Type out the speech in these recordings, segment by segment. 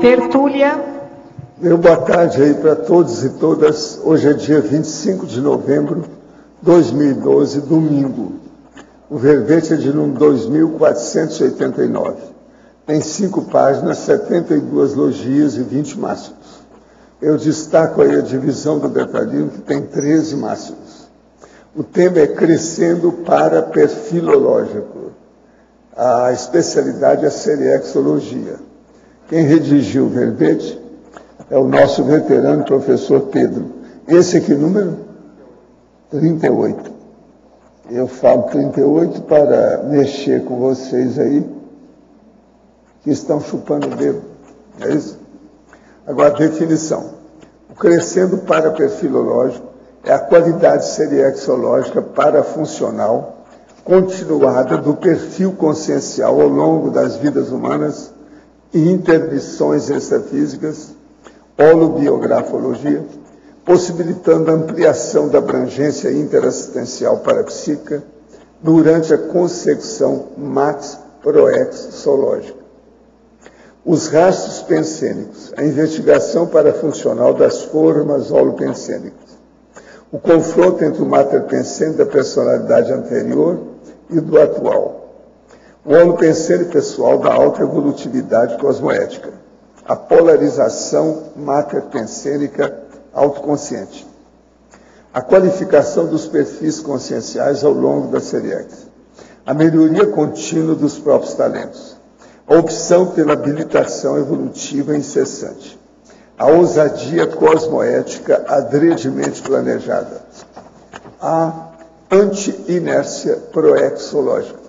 Tertúlia. Meu boa tarde aí para todos e todas. Hoje é dia 25 de novembro de 2012, domingo. O verbete é de número 2489. Tem 5 páginas, 72 logias e 20 máximos. Eu destaco aí a divisão do detalhismo, que tem 13 máximos. O tema é Crescendo para Perfilológico. A especialidade é a seriexologia. Quem redigiu o verbete é o nosso veterano professor Pedro. Esse aqui, número 38. Eu falo 38 para mexer com vocês aí, que estão chupando o dedo. É isso? Agora, definição. O crescendo para perfilológico é a qualidade seriexológica parafuncional continuada do perfil consciencial ao longo das vidas humanas e intermissões extrafísicas, holobiografologia, possibilitando a ampliação da abrangência interassistencial parapsíquica durante a consecução max-proexológica. Os rastros pensênicos, a investigação parafuncional das formas holopensênicas, o confronto entre o mater pensênico da personalidade anterior e do atual, o holopensênico pessoal da alta evolutividade cosmoética, a polarização mater-pensênica autoconsciente, a qualificação dos perfis conscienciais ao longo da seriex, a melhoria contínua dos próprios talentos, a opção pela habilitação evolutiva incessante, a ousadia cosmoética adredemente planejada, a anti-inércia proexológica,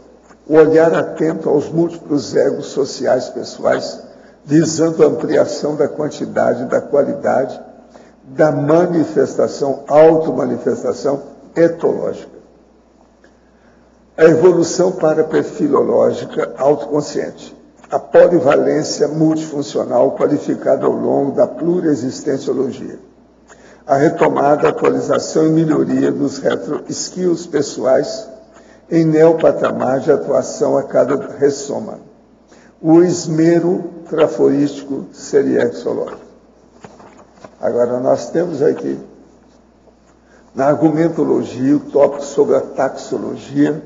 o olhar atento aos múltiplos egos sociais pessoais, visando a ampliação da quantidade e da qualidade da manifestação, automanifestação etológica. A evolução para perfilológica autoconsciente. A polivalência multifuncional qualificada ao longo da pluriexistenciologia. A retomada, atualização e melhoria dos retro-skills pessoais em neopatamar de atuação a cada ressoma. O esmero traforístico seriexológico. Agora, nós temos aqui, na argumentologia, o tópico sobre a taxologia,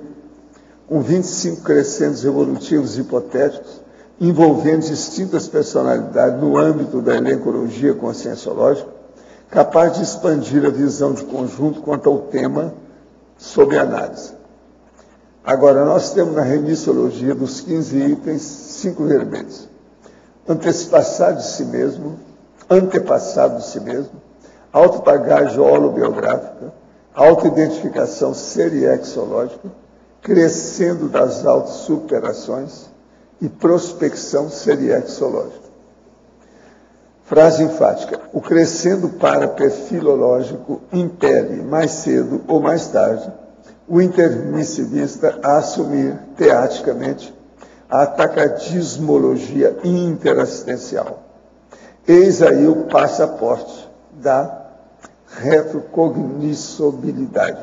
com 25 crescendos evolutivos hipotéticos, envolvendo distintas personalidades no âmbito da elencologia conscienciológica, capaz de expandir a visão de conjunto quanto ao tema sob análise. Agora, nós temos na remissologia dos 15 itens, 5 verbetes. Antepassado de si mesmo, autopagagem holobiográfica, autoidentificação seriexológica, crescendo das autossuperações e prospecção seriexológica. Frase enfática. O crescendo para perfilológico impele, mais cedo ou mais tarde, o intermissivista a assumir teaticamente a atacadismologia interassistencial. Eis aí o passaporte da recognoscibilidade.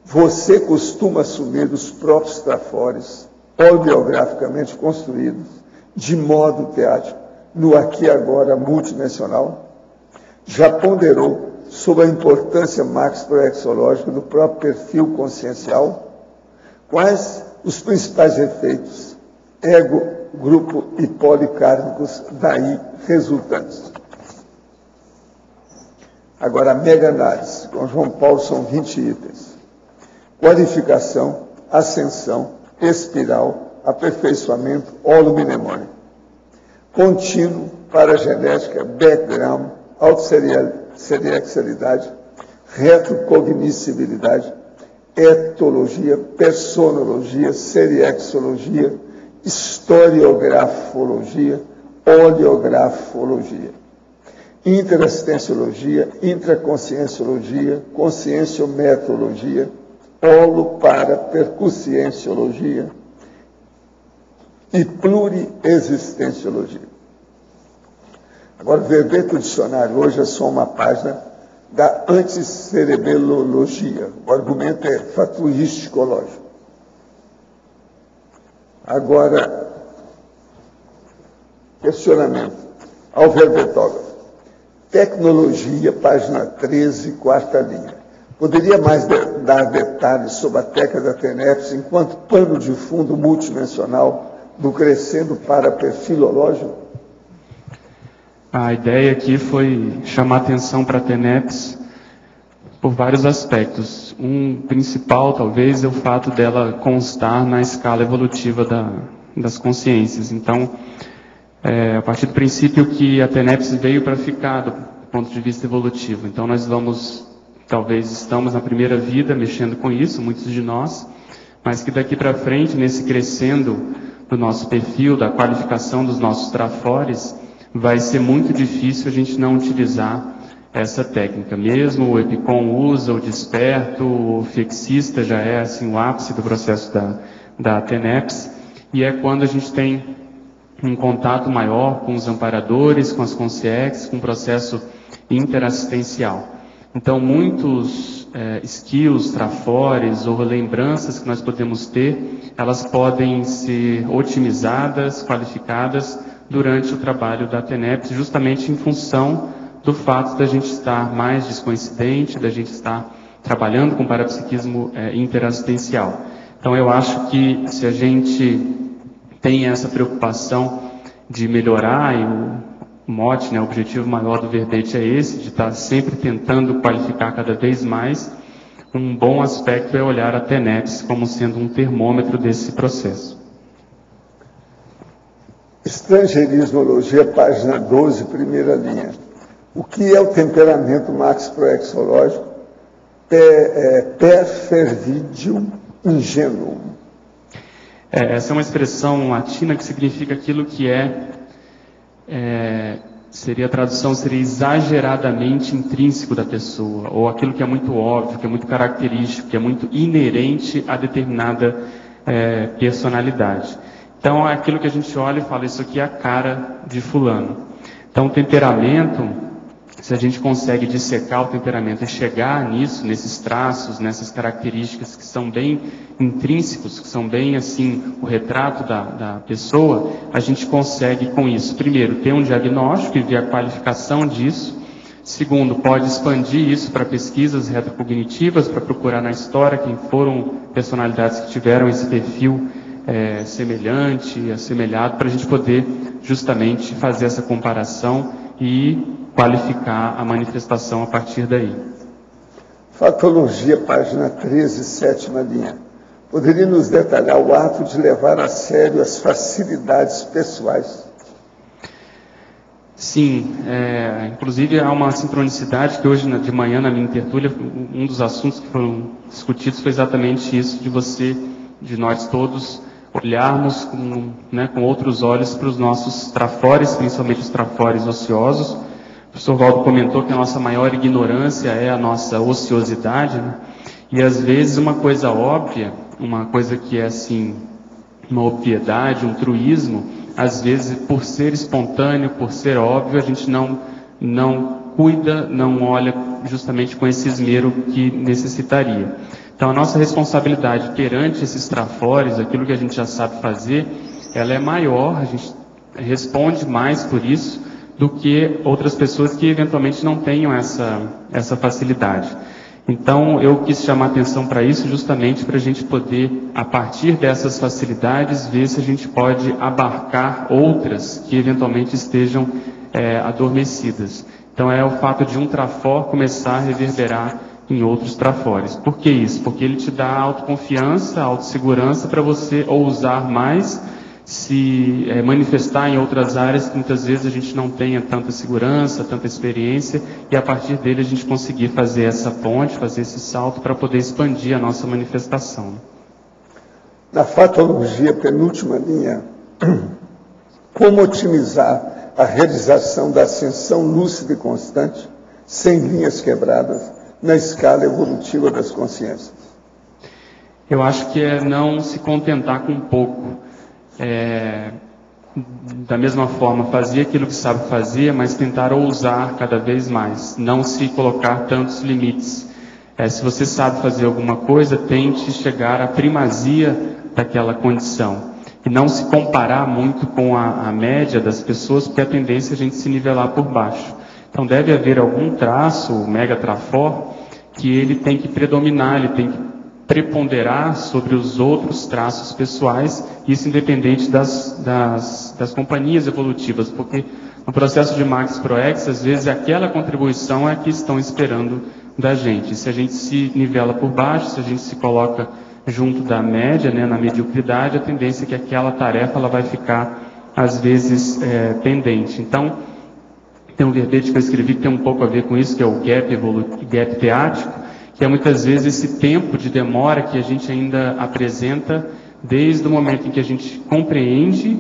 Você costuma assumir os próprios trafores, holobiograficamente construídos, de modo teático, no aqui e agora multidimensional? Já ponderou sobre a importância max-proexológica do próprio perfil consciencial? Quais os principais efeitos ego, grupo e policármicos daí resultantes? Agora, a mega-análise. Com João Paulo são 20 itens. Qualificação, ascensão, espiral, aperfeiçoamento, holomnemônio. Contínuo, paragenética, background, autoseriexalidade, retrocognoscibilidade, etologia, personologia, seriexologia, historiografologia, oleografologia, interassistenciologia, intraconscienciologia, conscienciometrologia, holo-para-percussienciologia e pluriexistenciologia. Agora, o verbete do dicionário hoje é só uma página da anticerebelologia. O argumento é fatuístico-lógico. Agora, Questionamento. Alver Betógrafo. Tecnologia, página 13, quarta linha. Poderia mais dar detalhes sobre a técnica da TENEPS enquanto pano de fundo multidimensional do crescendo para perfilológico? A ideia aqui foi chamar atenção para a TENEPS por vários aspectos. Um principal, talvez, é o fato dela constar na escala evolutiva das consciências. Então, a partir do princípio que a TENEPS veio para ficar do ponto de vista evolutivo. Então, nós talvez estamos na primeira vida mexendo com isso, muitos de nós, mas que daqui para frente, nesse crescendo do nosso perfil, da qualificação dos nossos trafores, vai ser muito difícil a gente não utilizar essa técnica. Mesmo o EPICOM usa, o Desperto, o Fexista já é assim, o ápice do processo da TENEPS, e é quando a gente tem um contato maior com os amparadores, com as consciex, com o processo interassistencial. Então, muitos skills, trafores ou lembranças que nós podemos ter, elas podem ser otimizadas, qualificadas durante o trabalho da TENEPS, justamente em função do fato da gente estar mais descoincidente, da gente estar trabalhando com parapsiquismo interassistencial. Então, eu acho que se a gente tem essa preocupação de melhorar, e o mote, o objetivo maior do verbete é esse, de estar sempre tentando qualificar cada vez mais, um bom aspecto é olhar a TENEPS como sendo um termômetro desse processo. Estrangeirismologia, página 12, primeira linha. O que é o temperamento max-proexológico? Perfervidium ingenuum. Essa é uma expressão latina que significa aquilo que seria a tradução, seria exageradamente intrínseco da pessoa, ou aquilo que é muito óbvio, que é muito característico, que é muito inerente a determinada personalidade. Então, é aquilo que a gente olha e fala, isso aqui é a cara de fulano. Então, o temperamento, se a gente consegue dissecar o temperamento e chegar nisso, nesses traços, nessas características que são bem intrínsecos, que são bem assim, o retrato da pessoa, a gente consegue com isso, primeiro, ter um diagnóstico e ver a qualificação disso. Segundo, pode expandir isso para pesquisas retrocognitivas, para procurar na história quem foram personalidades que tiveram esse perfil semelhante, assemelhado, para a gente poder justamente fazer essa comparação e qualificar a manifestação a partir daí. Fatologia, página 13, sétima linha. Poderia nos detalhar o ato de levar a sério as facilidades pessoais? Sim, inclusive há uma sincronicidade que hoje de manhã na minha intertúlia, um dos assuntos que foram discutidos foi exatamente isso, de nós todos olharmos com outros olhos para os nossos trafores, principalmente os trafores ociosos. O professor Valdo comentou que a nossa maior ignorância é a nossa ociosidade, e às vezes uma coisa óbvia, uma coisa que é assim, uma obviedade, um truísmo, às vezes por ser espontâneo, por ser óbvio, a gente não cuida, não olha justamente com esse esmero que necessitaria. Então a nossa responsabilidade perante esses trafores, aquilo que a gente já sabe fazer, ela é maior, a gente responde mais por isso do que outras pessoas que eventualmente não tenham essa facilidade. Então eu quis chamar atenção para isso justamente para a gente poder, a partir dessas facilidades, ver se a gente pode abarcar outras que eventualmente estejam adormecidas. Então é o fato de um trafor começar a reverberar em outros trafores. Por que isso? Porque ele te dá autoconfiança, autossegurança para você ousar mais, se manifestar em outras áreas que muitas vezes a gente não tenha tanta segurança, tanta experiência, e a partir dele a gente conseguir fazer essa ponte, fazer esse salto para poder expandir a nossa manifestação. Na fatologia, penúltima linha, como otimizar a realização da ascensão lúcida e constante, sem linhas quebradas, na escala evolutiva das consciências? Eu acho que é não se contentar com pouco. Da mesma forma, fazer aquilo que sabe fazer, mas tentar ousar cada vez mais, não se colocar tantos limites. Se você sabe fazer alguma coisa, tente chegar à primazia daquela condição. e não se comparar muito com a média das pessoas, porque a tendência é a gente se nivelar por baixo. Então deve haver algum traço, o megatrafor, que ele tem que predominar, ele tem que preponderar sobre os outros traços pessoais, isso independente das companhias evolutivas, porque no processo de Max Pro-Ex, às vezes aquela contribuição é que estão esperando da gente. Se a gente se nivela por baixo, se a gente se coloca junto da média, né, na mediocridade, a tendência é que aquela tarefa ela vai ficar, às vezes, pendente. Então, tem um verbete que eu escrevi que tem um pouco a ver com isso, que é o gap teático, que é muitas vezes esse tempo de demora que a gente ainda apresenta desde o momento em que a gente compreende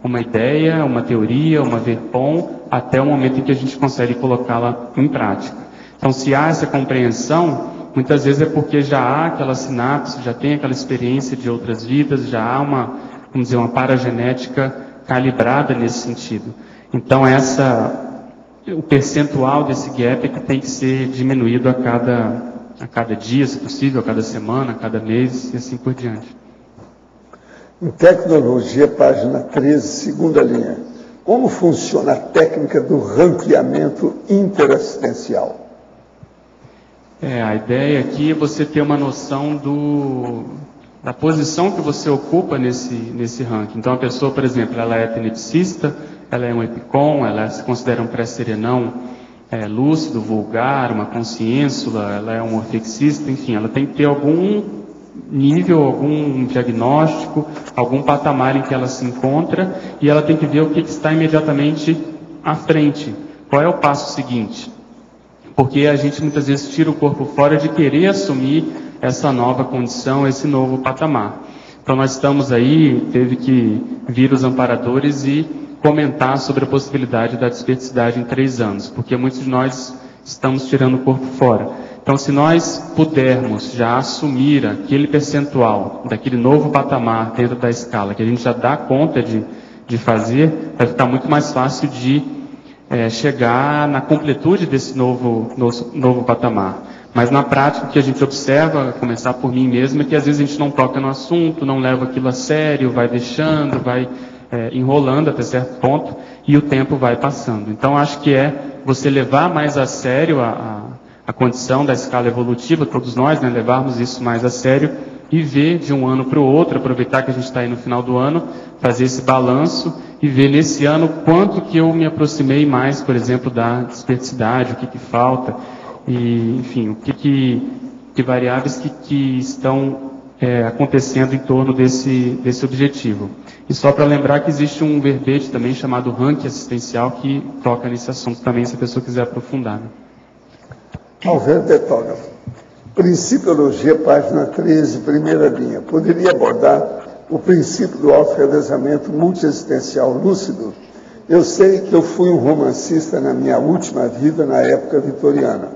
uma ideia, uma teoria, uma verpom, até o momento em que a gente consegue colocá-la em prática. Então, se há essa compreensão, muitas vezes é porque já há aquela sinapse, já tem aquela experiência de outras vidas, já há vamos dizer, uma paragenética calibrada nesse sentido. Então, o percentual desse gap é que tem que ser diminuído a cada dia, se possível, a cada semana, a cada mês e assim por diante. Em Tecnologia, página 13, segunda linha. Como funciona a técnica do ranqueamento interassistencial? A ideia aqui é você ter uma noção da posição que você ocupa nesse ranking. Então, a pessoa, por exemplo, ela é tenepsista, ela é um epicom, ela se considera um pré-serenão lúcido, vulgar, uma consciênsula, ela é um orfexista, enfim, ela tem que ter algum nível, algum diagnóstico, algum patamar em que ela se encontra, e ela tem que ver o que está imediatamente à frente. Qual é o passo seguinte? Porque a gente muitas vezes tira o corpo fora de querer assumir essa nova condição, esse novo patamar. Então nós estamos aí, teve que vir os amparadores e comentar sobre a possibilidade da desperticidade em 3 anos, porque muitos de nós estamos tirando o corpo fora. Então, se nós pudermos já assumir aquele percentual daquele novo patamar dentro da escala, que a gente já dá conta de fazer, vai ficar muito mais fácil de chegar na completude desse novo patamar. Mas na prática, o que a gente observa, começar por mim mesmo, é que às vezes a gente não toca no assunto, não leva aquilo a sério, vai deixando, vai enrolando até certo ponto, e o tempo vai passando. Então, acho que você levar mais a sério a condição da escala evolutiva, todos nós, né, levarmos isso mais a sério e ver de um ano para o outro, aproveitar que a gente está aí no final do ano, fazer esse balanço e ver nesse ano quanto que eu me aproximei mais, por exemplo, da desperticidade, o que falta, e, enfim, o que variáveis que estão acontecendo em torno desse objetivo. E só para lembrar que existe um verbete também chamado ranking assistencial que toca nesse assunto também, se a pessoa quiser aprofundar. Né? Alberto Betógrafo. Principiologia, página 13, primeira linha. Poderia abordar o princípio do autorrevezamento multiexistencial lúcido? Eu sei que eu fui um romancista na minha última vida, na época vitoriana.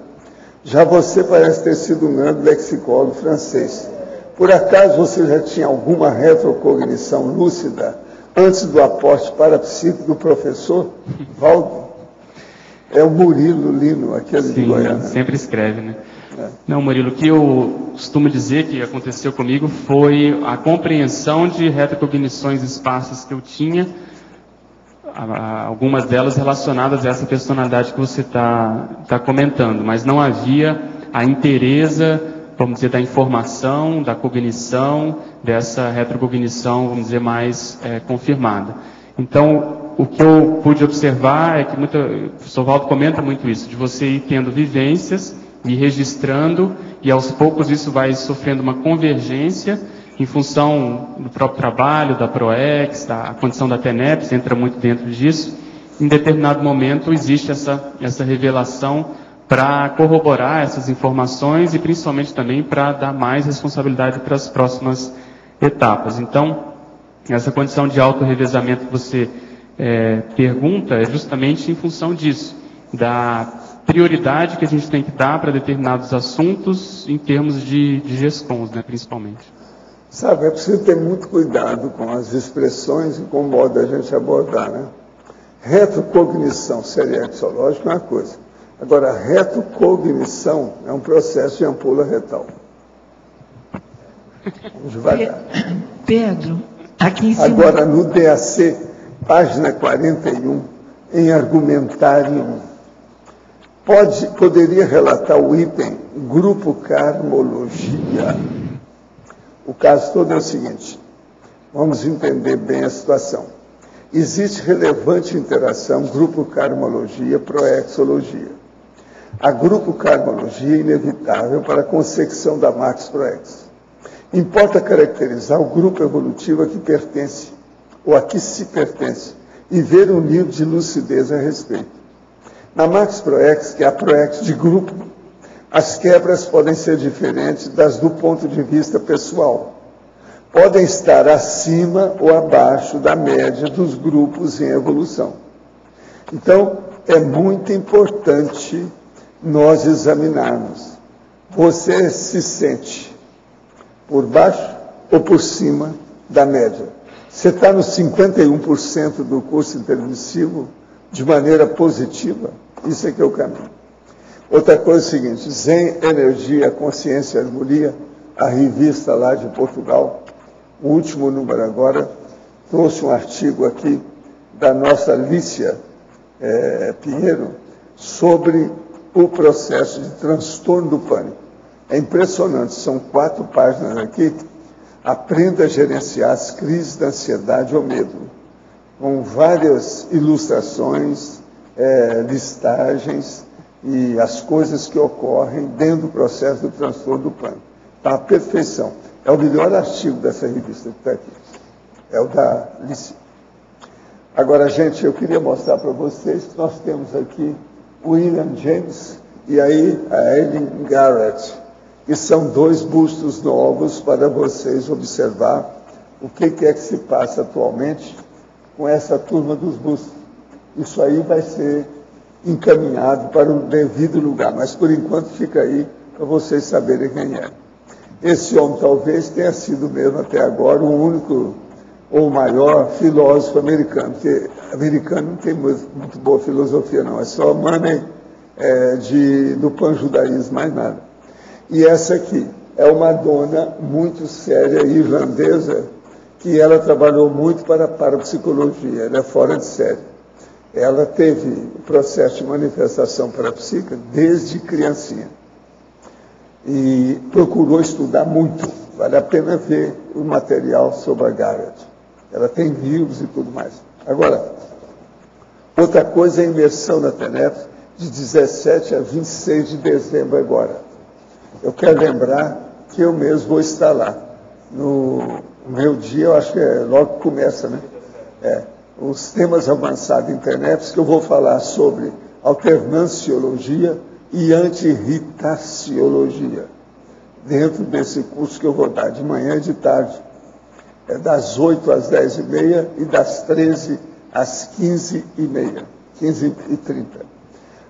Já você parece ter sido um grande lexicólogo francês. Por acaso você já tinha alguma retrocognição lúcida antes do aporte parapsíquico do professor Valdo? É o Murilo Lino, aquele de Goiânia. Sempre escreve, né? Não, Murilo, o que eu costumo dizer que aconteceu comigo foi a compreensão de retrocognições esparsas que eu tinha, algumas delas relacionadas a essa personalidade que você está comentando, mas não havia a inteireza, vamos dizer, da informação, da cognição, dessa retrocognição, vamos dizer, mais confirmada. Então, o que eu pude observar é que o professor Valdo comenta muito isso, de você ir tendo vivências e registrando, e aos poucos isso vai sofrendo uma convergência em função do próprio trabalho, da ProEx, da condição da TENEPS, entra muito dentro disso. Em determinado momento existe essa revelação para corroborar essas informações e principalmente também para dar mais responsabilidade para as próximas etapas. Então, essa condição de autorrevezamento que você pergunta é justamente em função disso, da prioridade que a gente tem que dar para determinados assuntos em termos de gestões, né, principalmente. Sabe, é preciso ter muito cuidado com as expressões e com o modo da gente abordar, né? Retrocognição seriexológica é uma coisa. Agora, retrocognição é um processo de ampula retal. Vamos devagar. Pedro, Aqui em cima. Agora, no DAC, página 41, em argumentário, poderia relatar o item Grupo Carmologia. O caso todo é o seguinte, vamos entender bem a situação. Existe relevante interação Grupo Carmologia-Proexologia. A Grupo Carmologia é inevitável para a consecução da Max Proex. Importa caracterizar o grupo evolutivo a que pertence, ou a que se pertence, e ver o nível de lucidez a respeito. Na Max Proex, que é a Proex de grupo, as quebras podem ser diferentes das do ponto de vista pessoal. Podem estar acima ou abaixo da média dos grupos em evolução. Então, é muito importante nós examinarmos. Você se sente por baixo ou por cima da média? Você está no 51% do curso intermissivo de maneira positiva? Isso é que é o caminho. Outra coisa é o seguinte, Zen, Energia, Consciência e Harmonia, a revista lá de Portugal, o último número agora, trouxe um artigo aqui da nossa Lícia Pinheiro sobre o processo de transtorno do pânico. É impressionante, são 4 páginas aqui. Aprenda a gerenciar as crises da ansiedade ou medo, com várias ilustrações, listagens e as coisas que ocorrem dentro do processo do transtorno do pânico. Está à perfeição. É o melhor artigo dessa revista que está aqui. É o da Lícia. Agora, gente, eu queria mostrar para vocês que nós temos aqui o William James e aí a Ellen Garrett, que são 2 bustos novos para vocês observar o que é que se passa atualmente com essa turma dos bustos. Isso aí vai ser encaminhado para o devido lugar, mas por enquanto fica aí para vocês saberem quem é. Esse homem talvez tenha sido mesmo até agora o único ou maior filósofo americano, porque americano não tem muito boa filosofia não, é só money do panjudaísmo, mais nada. E essa aqui é uma dona muito séria, irlandesa, que ela trabalhou muito para a parapsicologia, ela é fora de série. Ela teve o processo de manifestação parapsíquica desde criancinha. E procurou estudar muito, vale a pena ver o material sobre a Garrett. Ela tem livros e tudo mais. Agora, outra coisa é a imersão na TENEPS, de 17 a 26 de dezembro agora. Eu quero lembrar que eu mesmo vou estar lá. No meu dia, eu acho que logo que começa, né? Os temas avançados em TENEPS, que eu vou falar sobre alternanciologia e antirritaciologia, dentro desse curso que eu vou dar de manhã e de tarde. É das 8 às 10h30 e das 13 às 15h30, 15h30.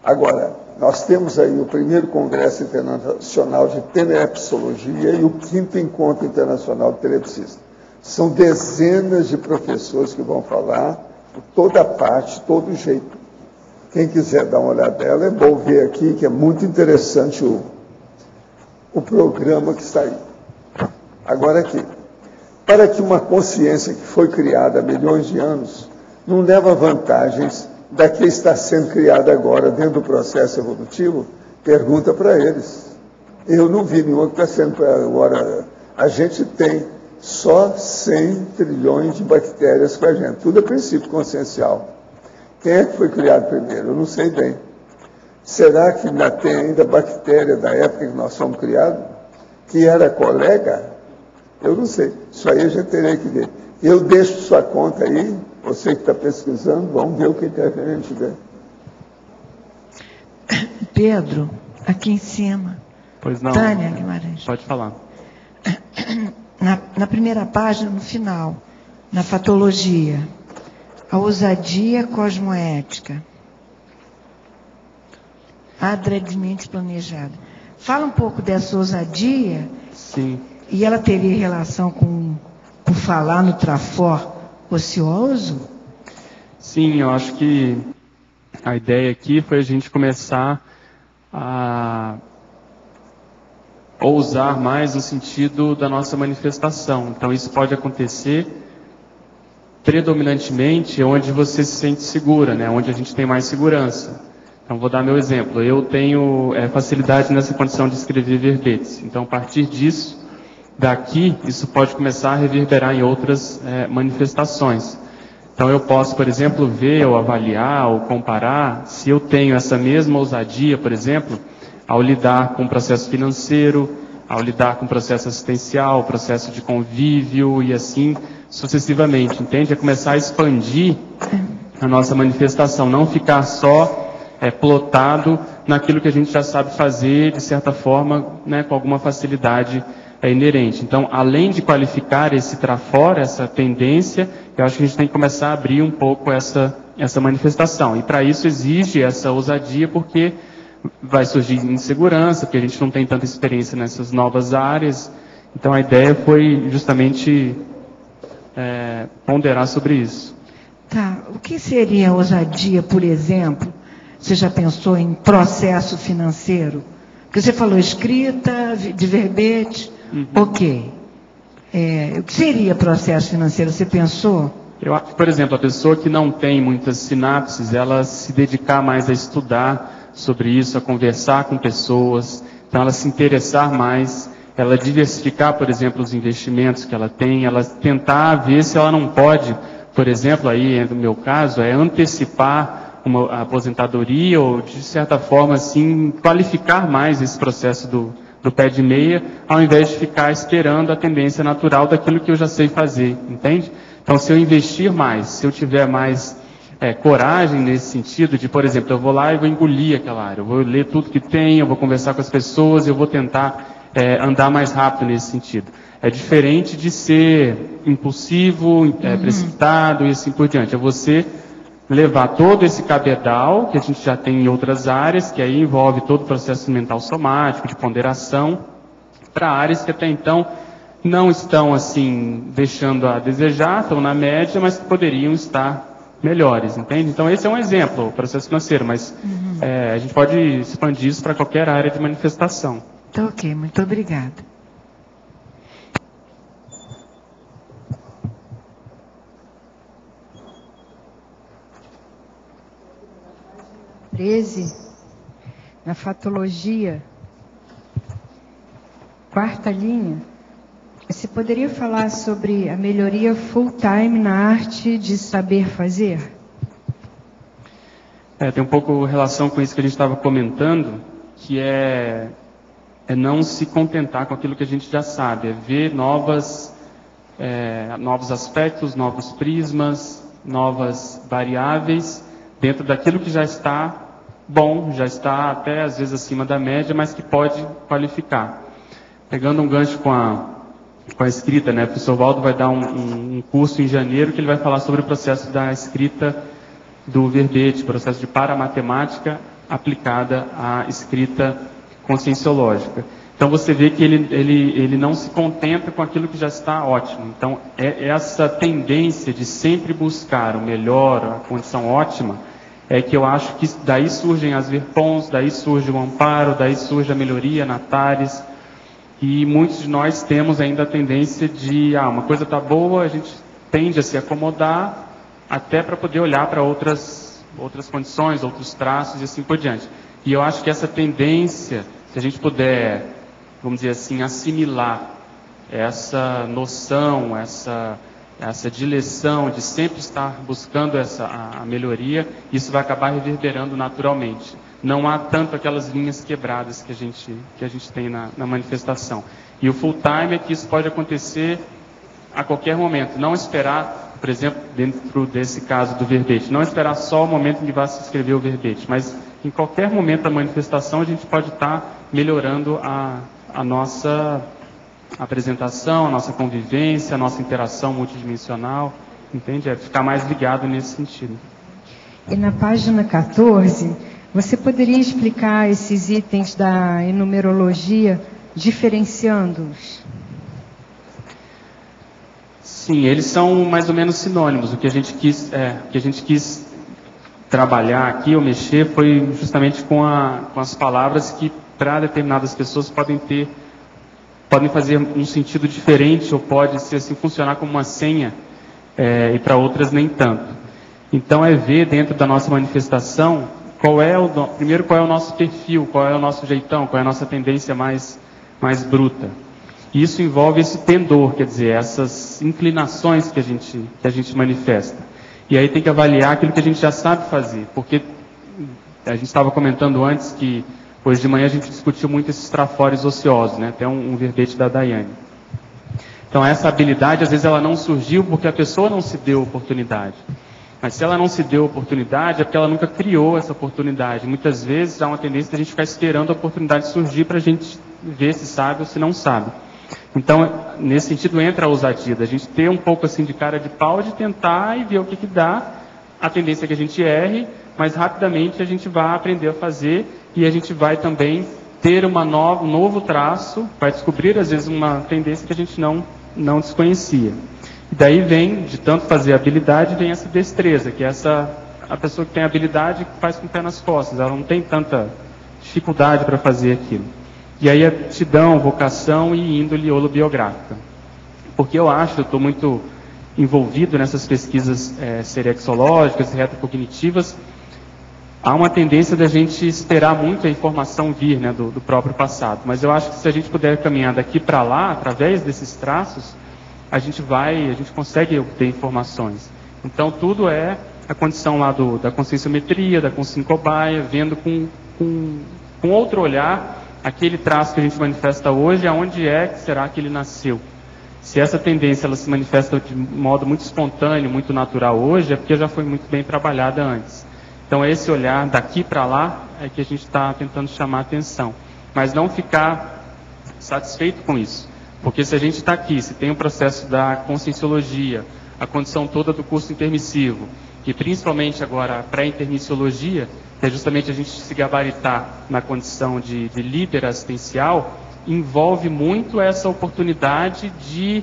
Agora, nós temos aí o primeiro Congresso Internacional de Tenepsologia e o 5º Encontro Internacional de Telepsistas. São dezenas de professores que vão falar por toda parte, todo jeito. Quem quiser dar uma olhada dela, é bom ver aqui, que é muito interessante o programa que está aí. Agora aqui, para que uma consciência que foi criada há milhões de anos não leva vantagens da que está sendo criada agora dentro do processo evolutivo, pergunta para eles. Eu não vi nenhuma que está sendo agora. A gente tem só 100 trilhões de bactérias com a gente. Tudo é princípio consciencial. Quem é que foi criado primeiro? Eu não sei bem. Será que ainda tem ainda bactéria da época que nós fomos criados? Que era colega? Eu não sei. Isso aí a gente teria que ver. Eu deixo sua conta aí, você que está pesquisando, vamos ver o que a gente vê. Pedro, aqui em cima. Pois não. Tânia Guimarães. Pode falar. Na primeira página, no final, na patologia, a ousadia cosmoética, adredemente planejada. Fala um pouco dessa ousadia. Sim. E ela teria relação com, por falar no trafor ocioso? Sim, eu acho que a ideia aqui foi a gente começar a ousar mais no sentido da nossa manifestação. Então, isso pode acontecer predominantemente onde você se sente segura, né? Onde a gente tem mais segurança. Então, vou dar meu exemplo. Eu tenho facilidade nessa condição de escrever verbetes. Então, a partir disso, daqui, isso pode começar a reverberar em outras manifestações. Então, eu posso, por exemplo, ver ou avaliar ou comparar se eu tenho essa mesma ousadia, por exemplo, ao lidar com o processo financeiro, ao lidar com o processo assistencial, o processo de convívio e assim sucessivamente, entende? É começar a expandir a nossa manifestação, não ficar só plotado naquilo que a gente já sabe fazer, de certa forma, né, com alguma facilidade inerente. Então, além de qualificar esse trafora, essa tendência, eu acho que a gente tem que começar a abrir um pouco essa manifestação. E para isso exige essa ousadia, porque vai surgir insegurança, porque a gente não tem tanta experiência nessas novas áreas. Então, a ideia foi justamente ponderar sobre isso. Tá. O que seria ousadia, por exemplo? Você já pensou em processo financeiro? Porque você falou escrita, de verbete. Ok. O que seria processo financeiro? Você pensou? Eu acho que, por exemplo, a pessoa que não tem muitas sinapses, ela se dedicar mais a estudar sobre isso, a conversar com pessoas, então ela se interessar mais, ela diversificar, por exemplo, os investimentos que ela tem, ela tentar ver se ela não pode, por exemplo, aí no meu caso, antecipar uma aposentadoria ou, de certa forma, assim, qualificar mais esse processo do pé de meia, ao invés de ficar esperando a tendência natural daquilo que eu já sei fazer, entende? Então, se eu investir mais, se eu tiver mais coragem nesse sentido de, por exemplo, eu vou lá e vou engolir aquela área, eu vou ler tudo que tem, eu vou conversar com as pessoas, eu vou tentar andar mais rápido nesse sentido. É diferente de ser impulsivo, precipitado e assim por diante. É você levar todo esse cabedal, que a gente já tem em outras áreas, que aí envolve todo o processo mental somático, de ponderação, para áreas que até então não estão, assim, deixando a desejar, estão na média, mas que poderiam estar melhores, entende? Então, esse é um exemplo, o processo financeiro, mas a gente pode expandir isso para qualquer área de manifestação. Tá ok, muito obrigada. Na fatologia, quarta linha, você poderia falar sobre a melhoria full-time na arte de saber fazer? Tem um pouco relação com isso que a gente estava comentando, que é não se contentar com aquilo que a gente já sabe, é ver novos aspectos, novos prismas, novas variáveis, dentro daquilo que já está bom, já está até às vezes acima da média, mas que pode qualificar. Pegando um gancho com a escrita, né? O professor Valdo vai dar um curso em janeiro que ele vai falar sobre o processo da escrita do verbete, processo de paramatemática aplicada à escrita conscienciológica. Então você vê que ele não se contenta com aquilo que já está ótimo. Então essa tendência de sempre buscar o melhor, a condição ótima, é que eu acho que daí surgem as verpons, daí surge o amparo, daí surge a melhoria, a Natares, e muitos de nós temos ainda a tendência de, uma coisa está boa, a gente tende a se acomodar até para poder olhar para outras condições, outros traços e assim por diante. E eu acho que essa tendência, se a gente puder, vamos dizer assim, assimilar essa noção, essa direção de sempre estar buscando a melhoria, isso vai acabar reverberando naturalmente. Não há tanto aquelas linhas quebradas que a gente tem na manifestação. E o full time é que isso pode acontecer a qualquer momento. Não esperar, por exemplo, dentro desse caso do verbete, não esperar só o momento em que vai se escrever o verbete, mas em qualquer momento da manifestação a gente pode estar melhorando a nossa apresentação, a nossa convivência, a nossa interação multidimensional, entende? É ficar mais ligado nesse sentido. E na página 14, você poderia explicar esses itens da enumerologia, diferenciando-os? Sim, eles são mais ou menos sinônimos. O que a gente quis trabalhar aqui, ou mexer, foi justamente com as palavras que, para determinadas pessoas, podem fazer um sentido diferente, ou pode ser assim, funcionar como uma senha e para outras nem tanto. Então é ver dentro da nossa manifestação primeiro qual é o nosso perfil, qual é o nosso jeitão, qual é a nossa tendência mais bruta. E isso envolve esse pendor, quer dizer, essas inclinações que a gente manifesta. E aí tem que avaliar aquilo que a gente já sabe fazer, porque a gente estava comentando antes que hoje de manhã a gente discutiu muito esses trafores ociosos, né? Até um verbete da Daiane. Então essa habilidade, às vezes, ela não surgiu porque a pessoa não se deu oportunidade. Mas se ela não se deu oportunidade, é porque ela nunca criou essa oportunidade. Muitas vezes há uma tendência de a gente ficar esperando a oportunidade surgir para a gente ver se sabe ou se não sabe. Então, nesse sentido, entra a ousadia, da gente ter um pouco assim de cara de pau, de tentar e ver o que dá. A tendência é que a gente erre, mas rapidamente a gente vai aprender a fazer e a gente vai também ter um novo traço, vai descobrir às vezes uma tendência que a gente não desconhecia. E daí vem, de tanto fazer habilidade, vem essa destreza, que é a pessoa que tem habilidade que faz com o pé nas costas, ela não tem tanta dificuldade para fazer aquilo. E aí aptidão, vocação e índole holobiográfica. Porque eu estou muito envolvido nessas pesquisas serexológicas, retrocognitivas, há uma tendência da gente esperar muito a informação vir, né, do próprio passado. Mas eu acho que se a gente puder caminhar daqui para lá, através desses traços, a gente consegue obter informações. Então tudo é a condição lá da conscienciometria, da consciência cobaia, vendo com outro olhar aquele traço que a gente manifesta hoje, aonde será que ele nasceu? Se essa tendência ela se manifesta de modo muito espontâneo, muito natural hoje, é porque já foi muito bem trabalhada antes. Então esse olhar daqui para lá é que a gente está tentando chamar a atenção. Mas não ficar satisfeito com isso. Porque se a gente está aqui, se tem o processo da conscienciologia, a condição toda do curso intermissivo, e principalmente agora a pré-intermissiologia, que é justamente a gente se gabaritar na condição de líder assistencial, envolve muito essa oportunidade de,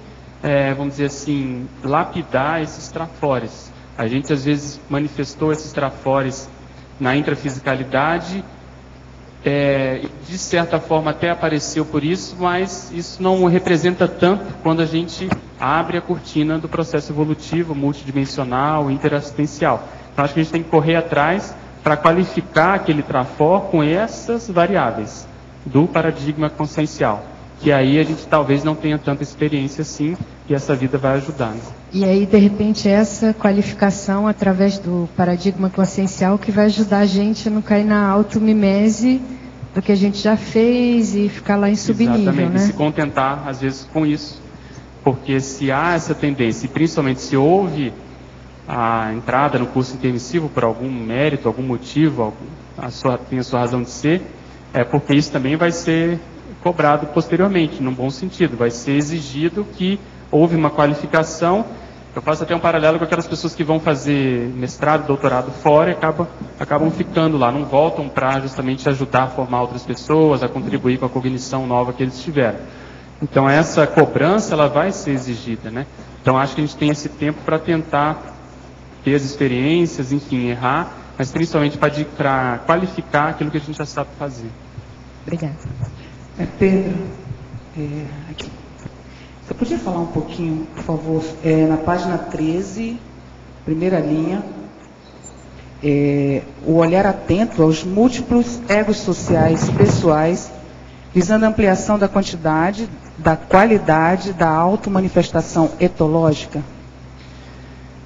vamos dizer assim, lapidar esses trafores. A gente às vezes manifestou esses trafores na intrafisicalidade, de certa forma até apareceu por isso, mas isso não representa tanto quando a gente abre a cortina do processo evolutivo, multidimensional, interassistencial. Então acho que a gente tem que correr atrás para qualificar aquele trafor com essas variáveis do paradigma consciencial, que aí a gente talvez não tenha tanta experiência assim, e essa vida vai ajudar. Né? E aí, de repente, essa qualificação através do paradigma consciencial que vai ajudar a gente a não cair na automimese do que a gente já fez e ficar lá em subnível, exatamente, né? E se contentar, às vezes, com isso. Porque se há essa tendência, e principalmente se houve a entrada no curso intermissivo por algum mérito, algum motivo, tem a sua razão de ser, é porque isso também vai ser cobrado posteriormente, num bom sentido. Vai ser exigido que houve uma qualificação. Eu faço até um paralelo com aquelas pessoas que vão fazer mestrado, doutorado fora e acabam ficando lá, não voltam para justamente ajudar a formar outras pessoas, a contribuir com a cognição nova que eles tiveram. Então essa cobrança ela vai ser exigida, né? Então acho que a gente tem esse tempo para tentar ter as experiências, enfim, errar, mas principalmente para qualificar aquilo que a gente já sabe fazer. Obrigada. Pedro, aqui. Você podia falar um pouquinho, por favor, na página 13, primeira linha, o olhar atento aos múltiplos egos sociais pessoais, visando a ampliação da quantidade, da qualidade da automanifestação etológica?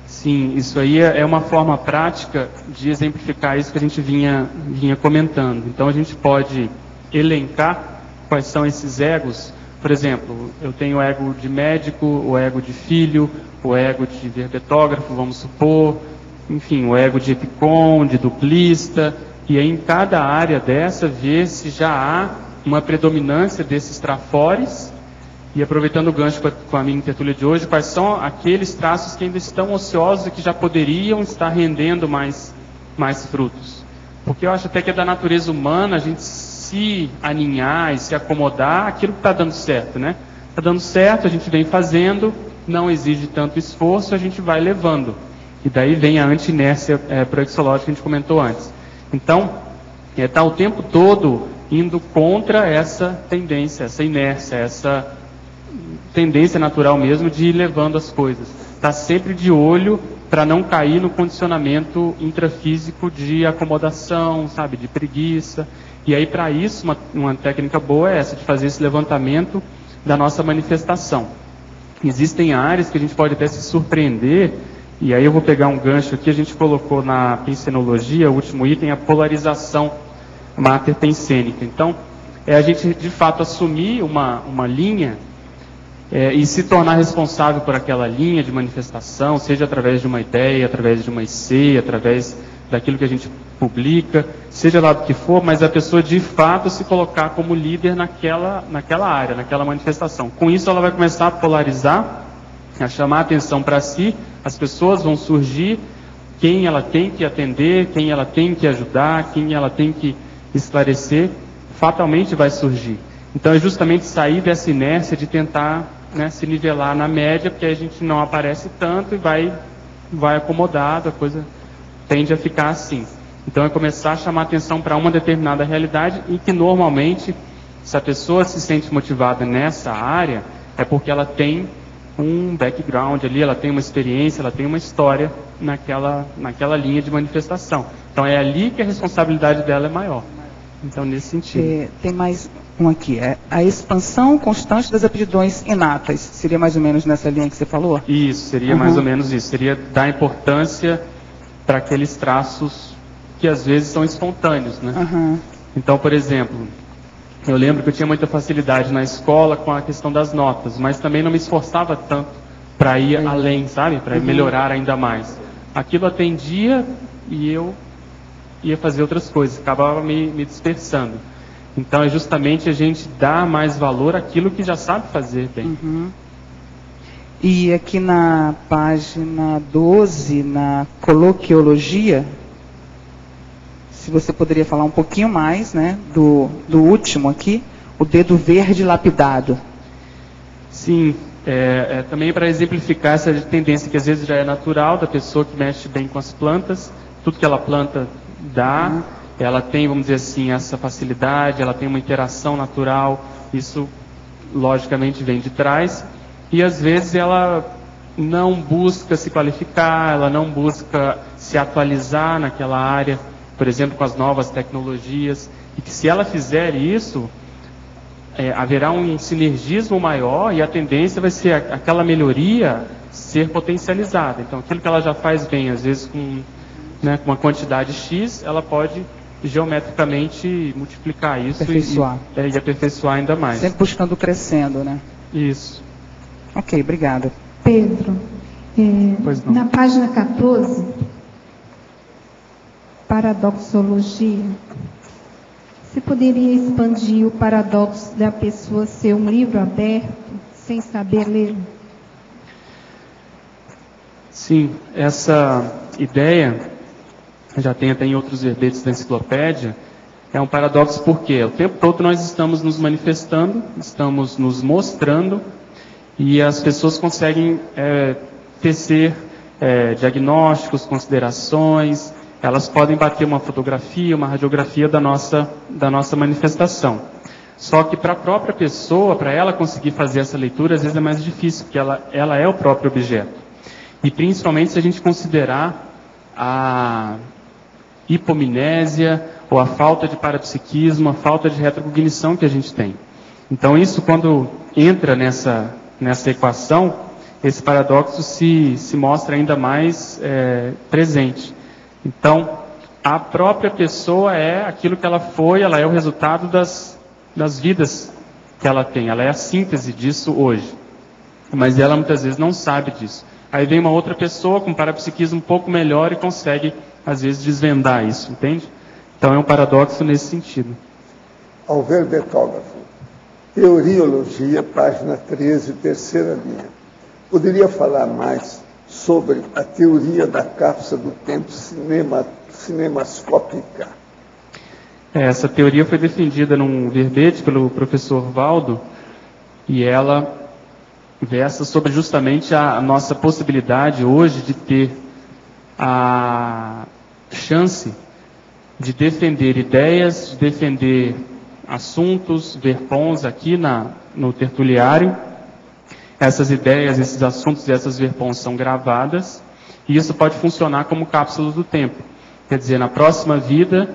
Sim, isso aí é uma forma prática de exemplificar isso que a gente vinha comentando. Então a gente pode elencar quais são esses egos. Por exemplo, eu tenho o ego de médico, o ego de filho, o ego de verbetógrafo, vamos supor, enfim, o ego de epicom, de duplista, e aí em cada área dessa ver se já há uma predominância desses trafores, e aproveitando o gancho com a minha tertúlia de hoje, quais são aqueles traços que ainda estão ociosos e que já poderiam estar rendendo mais frutos. Porque eu acho até que é da natureza humana a gente se aninhar e se acomodar aquilo que está dando certo, né? Está dando certo, a gente vem fazendo, não exige tanto esforço, a gente vai levando. E daí vem a anti-inércia proexológica que a gente comentou antes. Então, está o tempo todo indo contra essa tendência, essa inércia, tendência natural mesmo de ir levando as coisas. Está sempre de olho para não cair no condicionamento intrafísico de acomodação, sabe, de preguiça. E aí, para isso, uma técnica boa é essa, de fazer esse levantamento da nossa manifestação. Existem áreas que a gente pode até se surpreender, e aí eu vou pegar um gancho aqui, a gente colocou na pensenologia, o último item, a polarização mater-pensênica. Então, é a gente, de fato, assumir uma linha e se tornar responsável por aquela linha de manifestação, seja através de uma ideia, através de uma IC, através daquilo que a gente publica, seja lá do que for, mas a pessoa de fato se colocar como líder naquela área, naquela manifestação. Com isso ela vai começar a polarizar, a chamar a atenção para si, as pessoas vão surgir, quem ela tem que atender, quem ela tem que ajudar, quem ela tem que esclarecer, fatalmente vai surgir. Então é justamente sair dessa inércia de tentar, né, se nivelar na média, porque a gente não aparece tanto e vai acomodado, a coisa tende a ficar assim. Então é começar a chamar atenção para uma determinada realidade e que normalmente, se a pessoa se sente motivada nessa área, é porque ela tem um background ali, ela tem uma experiência, ela tem uma história naquela linha de manifestação. Então é ali que a responsabilidade dela é maior. Então nesse sentido. Tem mais um aqui, a expansão constante das aptidões inatas. Seria mais ou menos nessa linha que você falou? Isso, seria mais ou menos isso. Seria dar importância para aqueles traços que às vezes são espontâneos, né? Então, por exemplo, eu lembro que eu tinha muita facilidade na escola com a questão das notas, mas também não me esforçava tanto para ir além, sabe? Para melhorar ainda mais. Aquilo atendia e eu ia fazer outras coisas, acabava me dispersando. Então é justamente a gente dar mais valor àquilo que já sabe fazer bem. E aqui na página 12, na coloquiologia, se você poderia falar um pouquinho mais, né, do último aqui, o dedo verde lapidado. Sim, também para exemplificar essa tendência que às vezes já é natural da pessoa que mexe bem com as plantas, tudo que ela planta dá, ela tem, vamos dizer assim, essa facilidade, ela tem uma interação natural, isso logicamente vem de trás, e às vezes ela não busca se qualificar, ela não busca se atualizar naquela área, por exemplo, com as novas tecnologias, e que se ela fizer isso, haverá um sinergismo maior e a tendência vai ser aquela melhoria ser potencializada. Então, aquilo que ela já faz bem, às vezes com uma quantidade X, ela pode geometricamente multiplicar isso e aperfeiçoar ainda mais. Sempre buscando crescendo, né? Isso. Ok, obrigada. Pedro, na página 14, paradoxologia, você poderia expandir o paradoxo da pessoa ser um livro aberto sem saber ler? Sim, essa ideia, já tem até em outros verbetes da enciclopédia, é um paradoxo porque o tempo todo nós estamos nos manifestando, estamos nos mostrando, e as pessoas conseguem tecer diagnósticos, considerações, elas podem bater uma fotografia, uma radiografia da nossa manifestação. Só que para a própria pessoa, para ela conseguir fazer essa leitura, às vezes é mais difícil, porque ela é o próprio objeto. E principalmente se a gente considerar a hipomnésia, ou a falta de parapsiquismo, a falta de retrocognição que a gente tem. Então isso, quando entra nessa equação, esse paradoxo se mostra ainda mais presente. Então, a própria pessoa é aquilo que ela foi, ela é o resultado das vidas que ela tem, ela é a síntese disso hoje. Mas ela muitas vezes não sabe disso. Aí vem uma outra pessoa com parapsiquismo um pouco melhor e consegue, às vezes, desvendar isso, entende? Então é um paradoxo nesse sentido. Alver Betógrafo, Teoriologia, página 13, terceira linha. Poderia falar mais sobre a teoria da cápsula do tempo cinemascópica? Essa teoria foi defendida num verbete pelo professor Valdo, e ela versa sobre justamente a nossa possibilidade hoje de ter a chance de defender ideias, de defender assuntos, verpons aqui no tertuliário, essas ideias, esses assuntos e essas verpons são gravadas, e isso pode funcionar como cápsulas do tempo. Quer dizer, na próxima vida,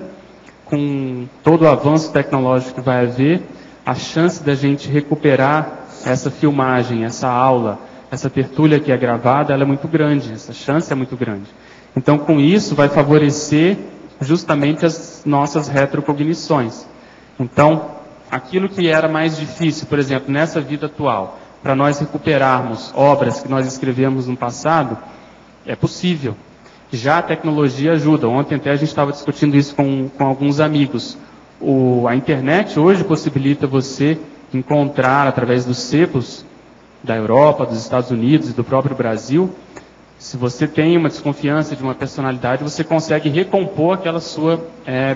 com todo o avanço tecnológico que vai haver, a chance da gente recuperar essa filmagem, essa aula, essa tertúlia que é gravada, ela é muito grande, essa chance é muito grande. Então, com isso, vai favorecer justamente as nossas retrocognições. Então, aquilo que era mais difícil, por exemplo, nessa vida atual, para nós recuperarmos obras que nós escrevemos no passado, é possível. Já a tecnologia ajuda. Ontem até a gente estava discutindo isso com alguns amigos. A internet hoje possibilita você encontrar, através dos sebos da Europa, dos Estados Unidos e do próprio Brasil, se você tem uma desconfiança de uma personalidade, você consegue recompor aquela sua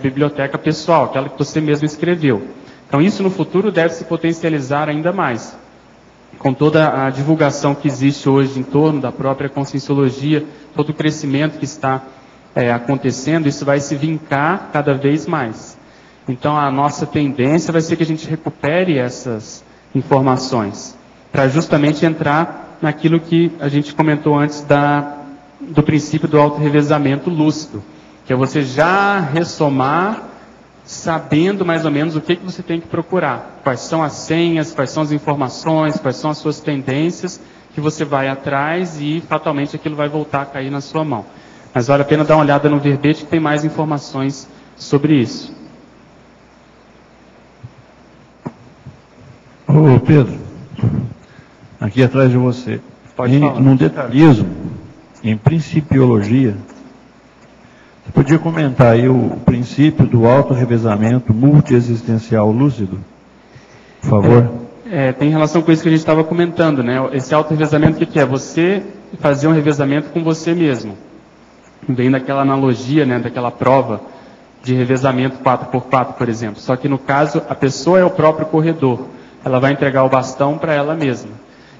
biblioteca pessoal, aquela que você mesmo escreveu. Então isso no futuro deve se potencializar ainda mais. Com toda a divulgação que existe hoje em torno da própria conscienciologia, todo o crescimento que está acontecendo, isso vai se vincar cada vez mais. Então a nossa tendência vai ser que a gente recupere essas informações, para justamente entrar naquilo que a gente comentou antes do princípio do autorrevezamento lúcido, que é você já ressomar, sabendo mais ou menos o que você tem que procurar. Quais são as senhas, quais são as informações, quais são as suas tendências, que você vai atrás e fatalmente aquilo vai voltar a cair na sua mão. Mas vale a pena dar uma olhada no verbete que tem mais informações sobre isso. Ô Pedro, aqui atrás de você, Pode falar. Num detalhismo, em principiologia, você podia comentar aí o princípio do autorrevezamento multiexistencial lúcido, por favor? Tem relação com isso que a gente estava comentando, né? Esse autorrevezamento, o que é? Você fazer um revezamento com você mesmo. Vem daquela analogia, né, daquela prova de revezamento 4x4, por exemplo. Só que no caso, a pessoa é o próprio corredor. Ela vai entregar o bastão para ela mesma.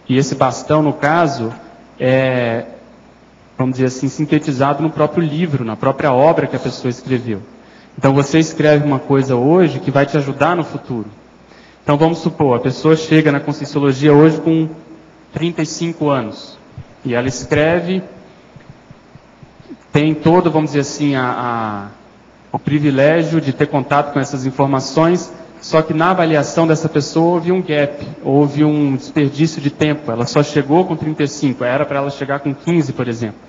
E esse bastão, no caso, é, vamos dizer assim, sintetizado no próprio livro, na própria obra que a pessoa escreveu. Então você escreve uma coisa hoje que vai te ajudar no futuro. Então vamos supor, a pessoa chega na Conscienciologia hoje com 35 anos. E ela escreve, tem todo, vamos dizer assim, o privilégio de ter contato com essas informações. Só que na avaliação dessa pessoa houve um gap, houve um desperdício de tempo. Ela só chegou com 35, era para ela chegar com 15, por exemplo.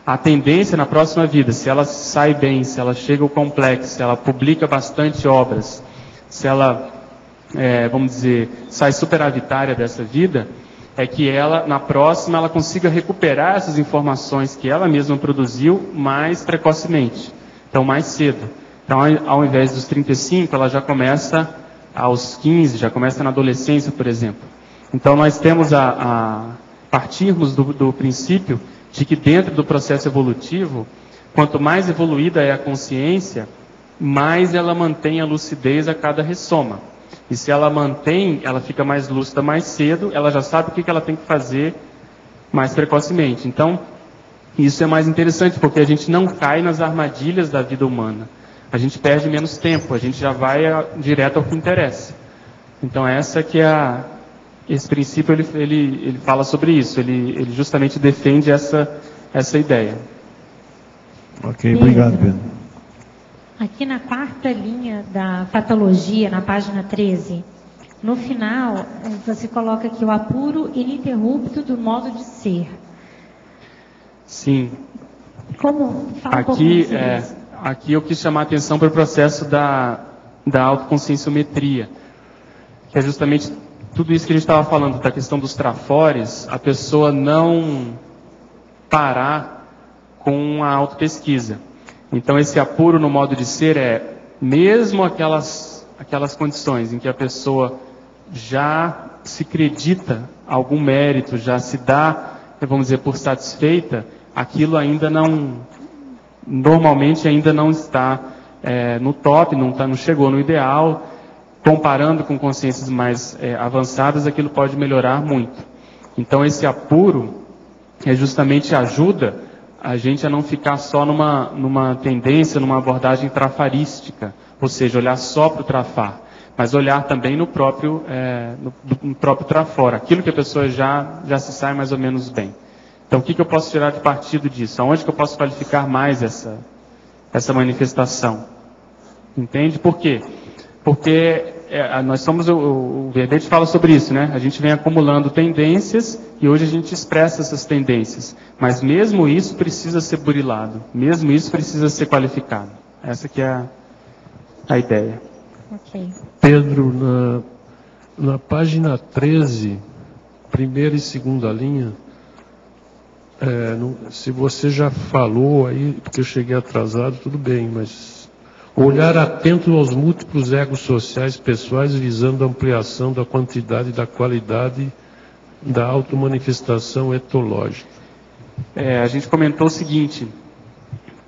A tendência na próxima vida, se ela sai bem, se ela chega ao complexo, se ela publica bastante obras, se ela, vamos dizer, sai superavitária dessa vida, é que ela, na próxima, ela consiga recuperar essas informações que ela mesma produziu mais precocemente, então mais cedo. Então, ao invés dos 35, ela já começa aos 15, já começa na adolescência, por exemplo. Então, nós temos partirmos do princípio de que dentro do processo evolutivo, quanto mais evoluída é a consciência, mais ela mantém a lucidez a cada ressoma. E se ela mantém, ela fica mais lúcida mais cedo, ela já sabe o que ela tem que fazer mais precocemente. Então, isso é mais interessante, porque a gente não cai nas armadilhas da vida humana. A gente perde menos tempo, a gente já vai direto ao que interessa. Então essa que é esse princípio, ele fala sobre isso, ele justamente defende essa ideia. Ok, obrigado, Pedro. Aqui na quarta linha da patologia, na página 13, no final, você coloca aqui o apuro ininterrupto do modo de ser. Sim. Como? Fala um pouco mais sobre isso. Aqui eu quis chamar a atenção para o processo da autoconscienciometria, que é justamente tudo isso que a gente estava falando, da questão dos trafores, a pessoa não parar com a autopesquisa. Então esse apuro no modo de ser mesmo aquelas condições em que a pessoa já se acredita algum mérito, já se dá, vamos dizer, por satisfeita, aquilo ainda normalmente ainda não está no top, não chegou no ideal. Comparando com consciências mais avançadas, aquilo pode melhorar muito. Então esse apuro justamente ajuda a gente a não ficar só numa tendência, numa abordagem trafarística, ou seja, olhar só para o trafar. mas olhar também no próprio trafora, aquilo que a pessoa já se sai mais ou menos bem. Então, o que eu posso tirar de partido disso? Aonde que eu posso qualificar mais essa manifestação? Entende? Por quê? Porque nós somos, o verbete fala sobre isso, né? A gente vem acumulando tendências e hoje a gente expressa essas tendências. Mas mesmo isso precisa ser burilado, mesmo isso precisa ser qualificado. Essa que é a ideia. Ok. Pedro, na página 13, primeira e segunda linha, se você já falou aí, porque eu cheguei atrasado, tudo bem, mas olhar atento aos múltiplos egos sociais pessoais visando a ampliação da quantidade e da qualidade da automanifestação etológica. A gente comentou o seguinte,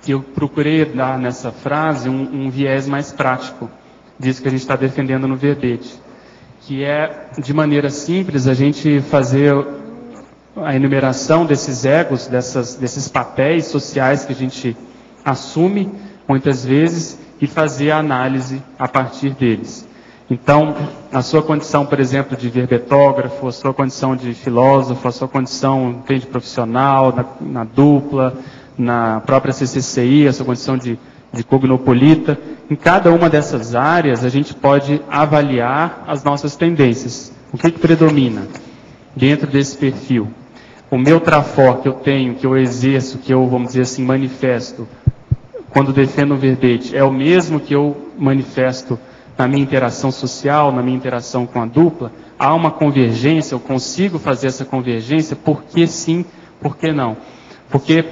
que eu procurei dar nessa frase um viés mais prático disso que a gente está defendendo no verbete, que é, de maneira simples, a gente fazer a enumeração desses egos, desses papéis sociais que a gente assume, muitas vezes, e fazer a análise a partir deles. Então, a sua condição, por exemplo, de verbetógrafo, a sua condição de filósofo, a sua condição de profissional, na dupla, na própria CCCI, a sua condição de cognopolita, em cada uma dessas áreas a gente pode avaliar as nossas tendências. O que predomina dentro desse perfil? O meu trafor que eu tenho, que eu exerço, que eu, vamos dizer assim, manifesto, quando defendo um verbete, é o mesmo que eu manifesto na minha interação social, na minha interação com a dupla? Há uma convergência, eu consigo fazer essa convergência? Por que sim, por que não? Porque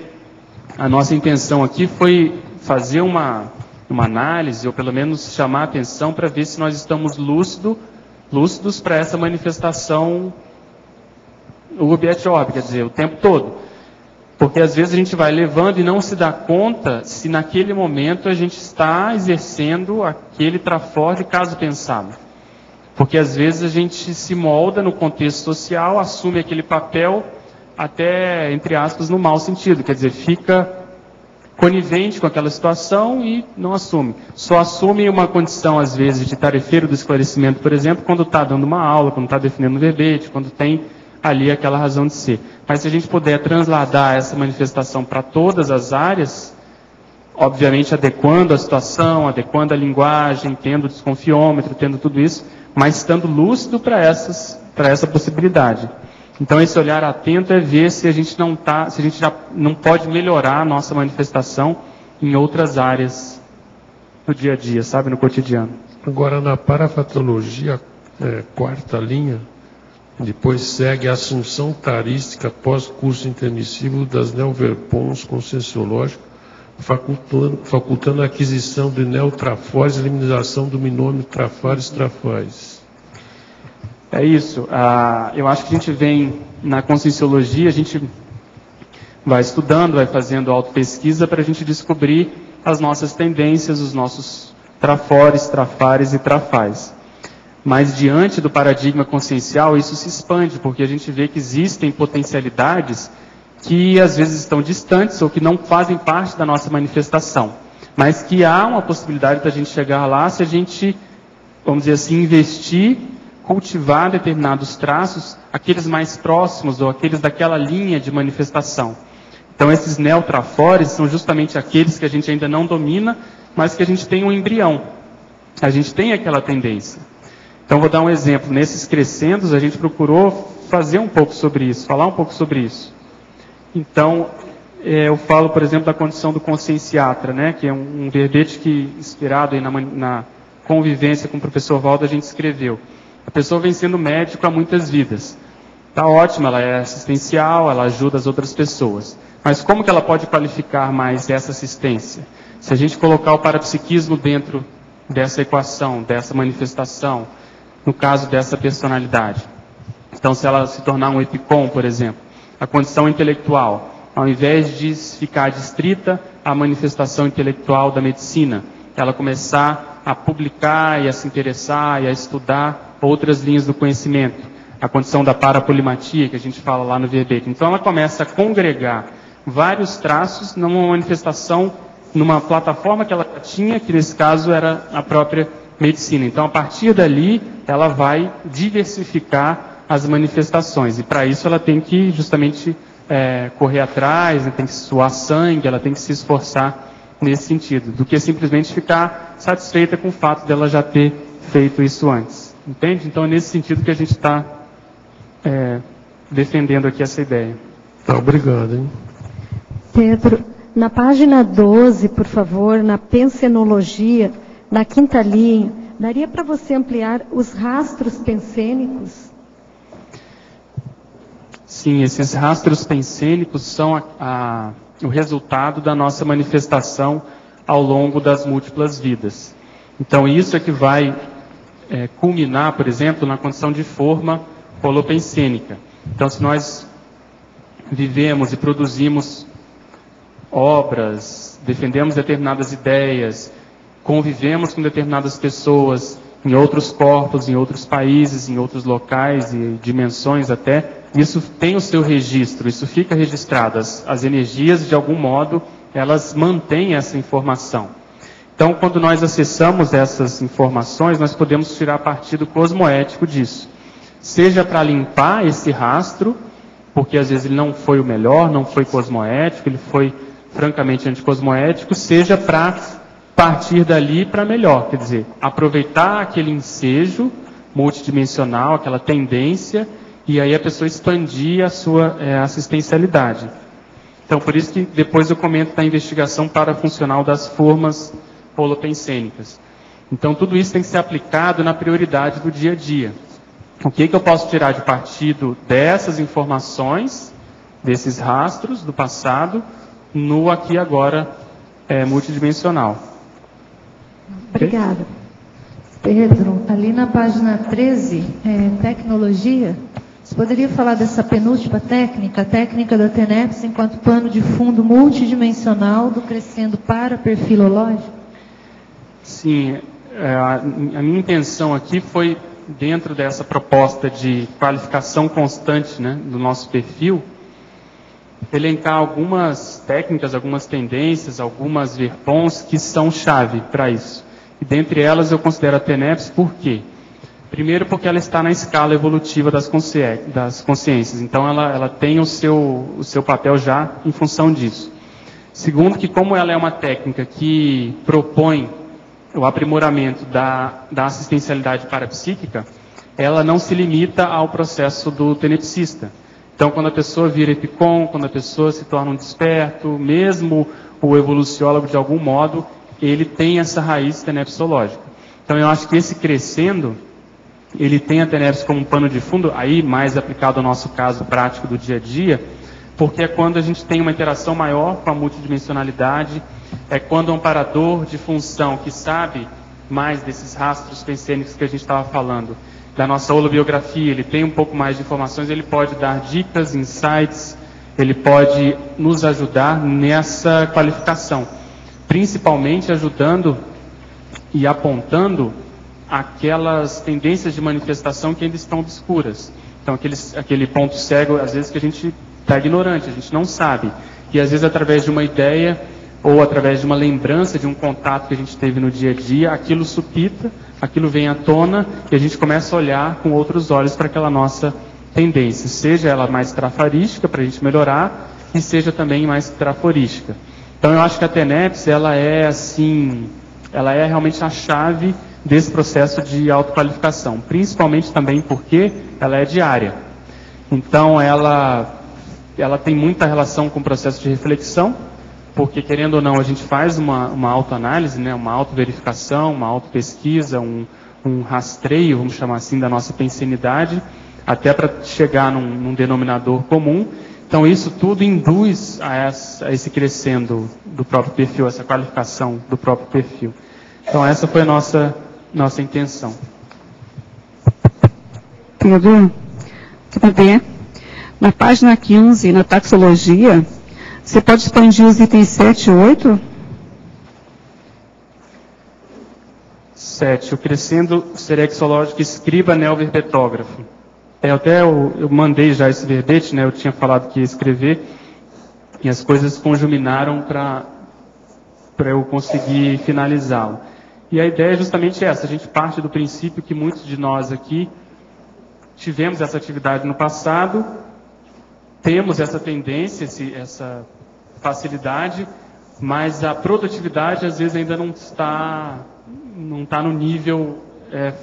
a nossa intenção aqui foi fazer uma análise, ou pelo menos chamar a atenção para ver se nós estamos lúcidos para essa manifestação urbi et orbi, quer dizer, o tempo todo. Porque às vezes a gente vai levando e não se dá conta se naquele momento a gente está exercendo aquele trafor de caso pensado. Porque às vezes a gente se molda no contexto social, assume aquele papel até, entre aspas, no mau sentido. Quer dizer, fica conivente com aquela situação e não assume. Só assume uma condição, às vezes, de tarefeiro do esclarecimento, por exemplo, quando está dando uma aula, quando está defendendo um verbete, quando tem ali aquela razão de ser. Mas se a gente puder transladar essa manifestação para todas as áreas, obviamente adequando a situação, adequando a linguagem, tendo desconfiômetro, tendo tudo isso, mas estando lúcido para essa possibilidade. Então esse olhar atento é ver se a gente já não pode melhorar a nossa manifestação em outras áreas do dia a dia, sabe, no cotidiano. Agora na parafatologia, quarta linha, depois segue a assunção tarística pós-curso intermissivo das neoverpons conscienciológicas, facultando a aquisição de neotrafores e eliminação do binômio trafares-trafais. É isso. Eu acho que a gente vem na conscienciologia, a gente vai estudando, vai fazendo autopesquisa para a gente descobrir as nossas tendências, os nossos trafores, trafares e trafais. Mas diante do paradigma consciencial, isso se expande, porque a gente vê que existem potencialidades que às vezes estão distantes ou que não fazem parte da nossa manifestação. Mas que há uma possibilidade da gente chegar lá se a gente, vamos dizer assim, investir, cultivar determinados traços, aqueles mais próximos ou aqueles daquela linha de manifestação. Então esses neotrafores são justamente aqueles que a gente ainda não domina, mas que a gente tem um embrião. A gente tem aquela tendência. Então, vou dar um exemplo. Nesses crescendos, a gente procurou fazer um pouco sobre isso, falar um pouco sobre isso. Então, eu falo, por exemplo, da condição do conscienciatra, né, que é um verbete que, inspirado aí na convivência com o professor Valdo, a gente escreveu. A pessoa vem sendo médico há muitas vidas. Está ótimo, ela é assistencial, ela ajuda as outras pessoas. Mas como que ela pode qualificar mais essa assistência? Se a gente colocar o parapsiquismo dentro dessa equação, dessa manifestação, no caso dessa personalidade. Então, se ela se tornar um epicom, por exemplo, a condição intelectual, ao invés de ficar adstrita à manifestação intelectual da medicina, ela começar a publicar e a se interessar e a estudar outras linhas do conhecimento, a condição da parapolimatia, que a gente fala lá no verbete. Então, ela começa a congregar vários traços numa manifestação, numa plataforma que ela tinha, que nesse caso era a própria medicina. Então, a partir dali, ela vai diversificar as manifestações. E para isso ela tem que justamente correr atrás, tem que suar sangue, ela tem que se esforçar nesse sentido, do que simplesmente ficar satisfeita com o fato dela já ter feito isso antes. Entende? Então é nesse sentido que a gente está defendendo aqui essa ideia. Tá, obrigado, hein? Pedro, na página 12, por favor, na pensenologia, na quinta linha, daria para você ampliar os rastros pensênicos? Sim, esses rastros pensênicos são o resultado da nossa manifestação ao longo das múltiplas vidas. Então, isso é que vai culminar, por exemplo, na condição de forma holopensênica. Então, se nós vivemos e produzimos obras, defendemos determinadas ideias, convivemos com determinadas pessoas em outros corpos, em outros países, em outros locais e dimensões até, isso tem o seu registro, isso fica registrado. As energias, de algum modo, elas mantêm essa informação. Então, quando nós acessamos essas informações, nós podemos tirar partido cosmoético disso. Seja para limpar esse rastro, porque às vezes ele não foi o melhor, não foi cosmoético, ele foi francamente anticosmoético, seja para partir dali para melhor, quer dizer, aproveitar aquele ensejo multidimensional, aquela tendência, e aí a pessoa expandir a sua assistencialidade. Então, por isso que depois eu comento da investigação parafuncional das formas holopensênicas. Então, tudo isso tem que ser aplicado na prioridade do dia a dia. O que eu posso tirar de partido dessas informações, desses rastros do passado, no aqui e agora multidimensional? Obrigada. Pedro, ali na página 13, tecnologia, você poderia falar dessa penúltima técnica, a técnica da TENEPS enquanto pano de fundo multidimensional do crescendo paraperfilológico? Sim, a minha intenção aqui foi, dentro dessa proposta de qualificação constante, né, do nosso perfil, elencar algumas técnicas, algumas tendências, algumas verpons que são chave para isso. E dentre elas eu considero a TENEPS por quê? Primeiro porque ela está na escala evolutiva das consciências, então ela tem o seu papel já em função disso. Segundo que como ela é uma técnica que propõe o aprimoramento da assistencialidade parapsíquica, ela não se limita ao processo do tenepsista. Então, quando a pessoa vira epicom, quando a pessoa se torna um desperto, mesmo o evoluciólogo, de algum modo, ele tem essa raiz tenepsológica. Então, eu acho que esse crescendo, ele tem a TENEPS como um pano de fundo, aí mais aplicado ao nosso caso prático do dia a dia, porque é quando a gente tem uma interação maior com a multidimensionalidade, é quando o amparador de função que sabe mais desses rastros pensênicos que a gente estava falando, da nossa holobiografia, ele tem um pouco mais de informações, ele pode dar dicas, insights, ele pode nos ajudar nessa qualificação, principalmente ajudando e apontando aquelas tendências de manifestação que ainda estão obscuras. Então, aquele ponto cego, às vezes, que a gente está ignorante, a gente não sabe. E, às vezes, através de uma ideia ou através de uma lembrança de um contato que a gente teve no dia a dia, aquilo supita, aquilo vem à tona e a gente começa a olhar com outros olhos para aquela nossa tendência, seja ela mais trafarística para a gente melhorar e seja também mais traforística. Então eu acho que a TENEPS, ela é realmente a chave desse processo de autoqualificação, principalmente também porque ela é diária. Então ela tem muita relação com o processo de reflexão, porque, querendo ou não, a gente faz uma autoanálise, né, uma autoverificação, uma autopesquisa, um rastreio, vamos chamar assim, da nossa pensenidade, até para chegar num denominador comum. Então, isso tudo induz a esse crescendo do próprio perfil, essa qualificação do próprio perfil. Então, essa foi a nossa intenção. Pedro, tudo bem? Na página 15, na taxologia, você pode expandir os itens 7 e 8? 7. O crescendo serexológico escriba neoverbetógrafo. Eu mandei já esse verbete, né? Eu tinha falado que ia escrever, e as coisas conjuminaram para eu conseguir finalizá-lo. E a ideia é justamente essa, a gente parte do princípio que muitos de nós aqui tivemos essa atividade no passado, temos essa tendência, essa facilidade, mas a produtividade às vezes ainda não está no nível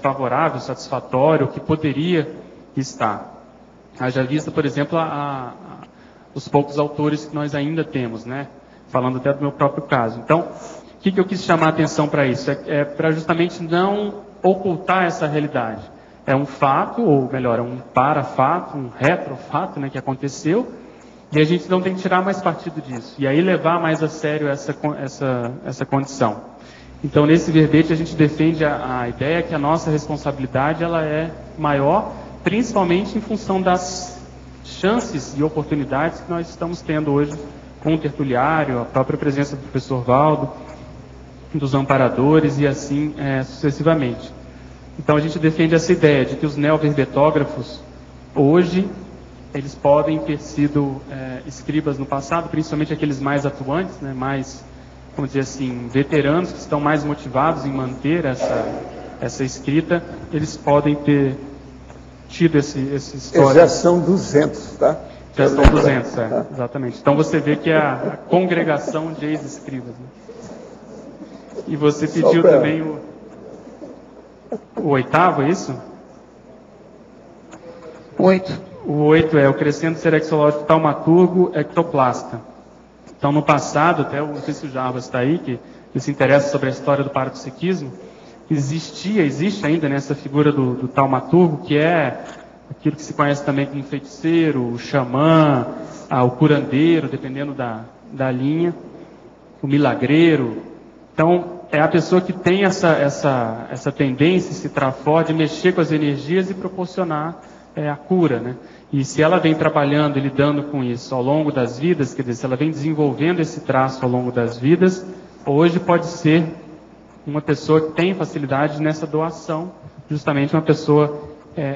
favorável, satisfatório, que poderia estar. Haja vista, por exemplo, os poucos autores que nós ainda temos, né? Falando até do meu próprio caso. Então, o que eu quis chamar a atenção para isso? É para justamente não ocultar essa realidade. É um fato, ou melhor, é um parafato, um retrofato, né, que aconteceu, e a gente não tem que tirar mais partido disso. E aí levar mais a sério essa condição. Então, nesse verbete, a gente defende a ideia que a nossa responsabilidade ela é maior, principalmente em função das chances e oportunidades que nós estamos tendo hoje com o tertuliário, a própria presença do professor Valdo, dos amparadores e assim sucessivamente. Então a gente defende essa ideia de que os neoverbetógrafos, hoje, eles podem ter sido escribas no passado, principalmente aqueles mais atuantes, né, mais, vamos dizer assim, veteranos, que estão mais motivados em manter essa escrita, eles podem ter tido esse histórico. Eles já são 200, tá? Já são 200, exatamente. Então você vê que é a congregação de ex-escribas. Né? E você pediu também o oitavo, é isso? 8. O 8 é o crescendo serexológico taumaturgo ectoplasta. Então, no passado, até não sei se o Jarbas está aí, que se interessa sobre a história do parapsiquismo, existe ainda nessa figura do taumaturgo, que é aquilo que se conhece também como feiticeiro, o xamã, o curandeiro, dependendo da linha, o milagreiro. Então, é a pessoa que tem essa tendência, esse trafor de mexer com as energias e proporcionar a cura, né? E se ela vem trabalhando e lidando com isso ao longo das vidas, quer dizer, se ela vem desenvolvendo esse traço ao longo das vidas, hoje pode ser uma pessoa que tem facilidade nessa doação, justamente uma pessoa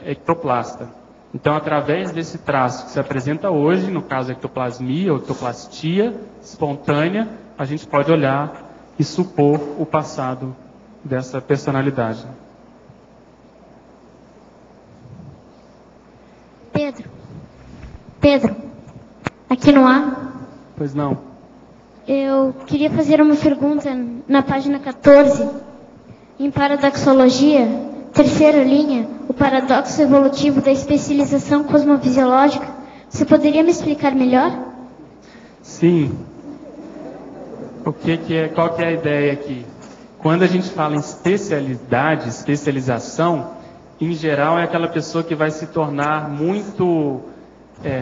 ectoplasta. Então, através desse traço que se apresenta hoje, no caso ectoplasmia ou ectoplastia espontânea, a gente pode olhar e supor o passado dessa personalidade. Pedro, aqui no ar. Pois não. Eu queria fazer uma pergunta na página 14, em paradoxologia, terceira linha, o paradoxo evolutivo da especialização cosmofisiológica. Você poderia me explicar melhor? Sim. Qual que é a ideia aqui? Quando a gente fala em especialização, em geral é aquela pessoa que vai se tornar muito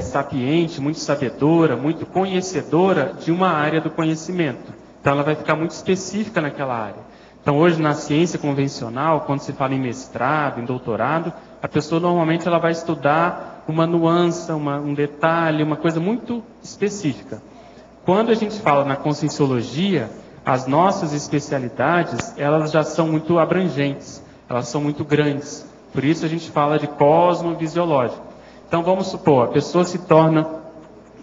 sapiente, muito sabedora, muito conhecedora de uma área do conhecimento. Então ela vai ficar muito específica naquela área. Então hoje na ciência convencional, quando se fala em mestrado, em doutorado, a pessoa normalmente ela vai estudar uma nuance, um detalhe, uma coisa muito específica. Quando a gente fala na conscienciologia, as nossas especialidades, elas já são muito abrangentes, elas são muito grandes. Por isso a gente fala de cosmovisiológico. Então vamos supor, a pessoa se torna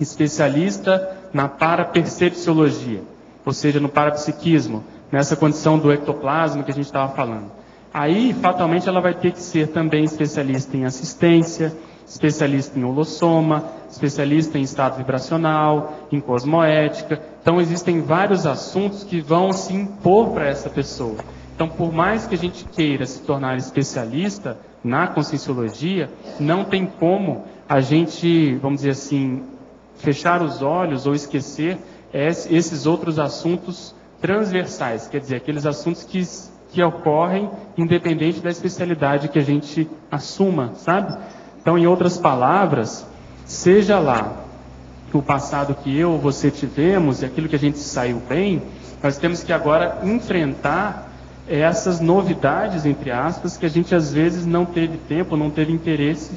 especialista na parapercepciologia, ou seja, no parapsiquismo, nessa condição do ectoplasma que a gente estava falando. Aí, fatalmente, ela vai ter que ser também especialista em assistência, especialista em holossoma, especialista em estado vibracional, em cosmoética. Então existem vários assuntos que vão se impor para essa pessoa. Então, por mais que a gente queira se tornar especialista na conscienciologia, não tem como a gente, vamos dizer assim, fechar os olhos ou esquecer esses outros assuntos transversais, quer dizer, aqueles assuntos que ocorrem independente da especialidade que a gente assuma, sabe? Então, em outras palavras, seja lá o passado que eu ou você tivemos e aquilo que a gente saiu bem, nós temos que agora enfrentar essas novidades, entre aspas, que a gente às vezes não teve tempo, não teve interesse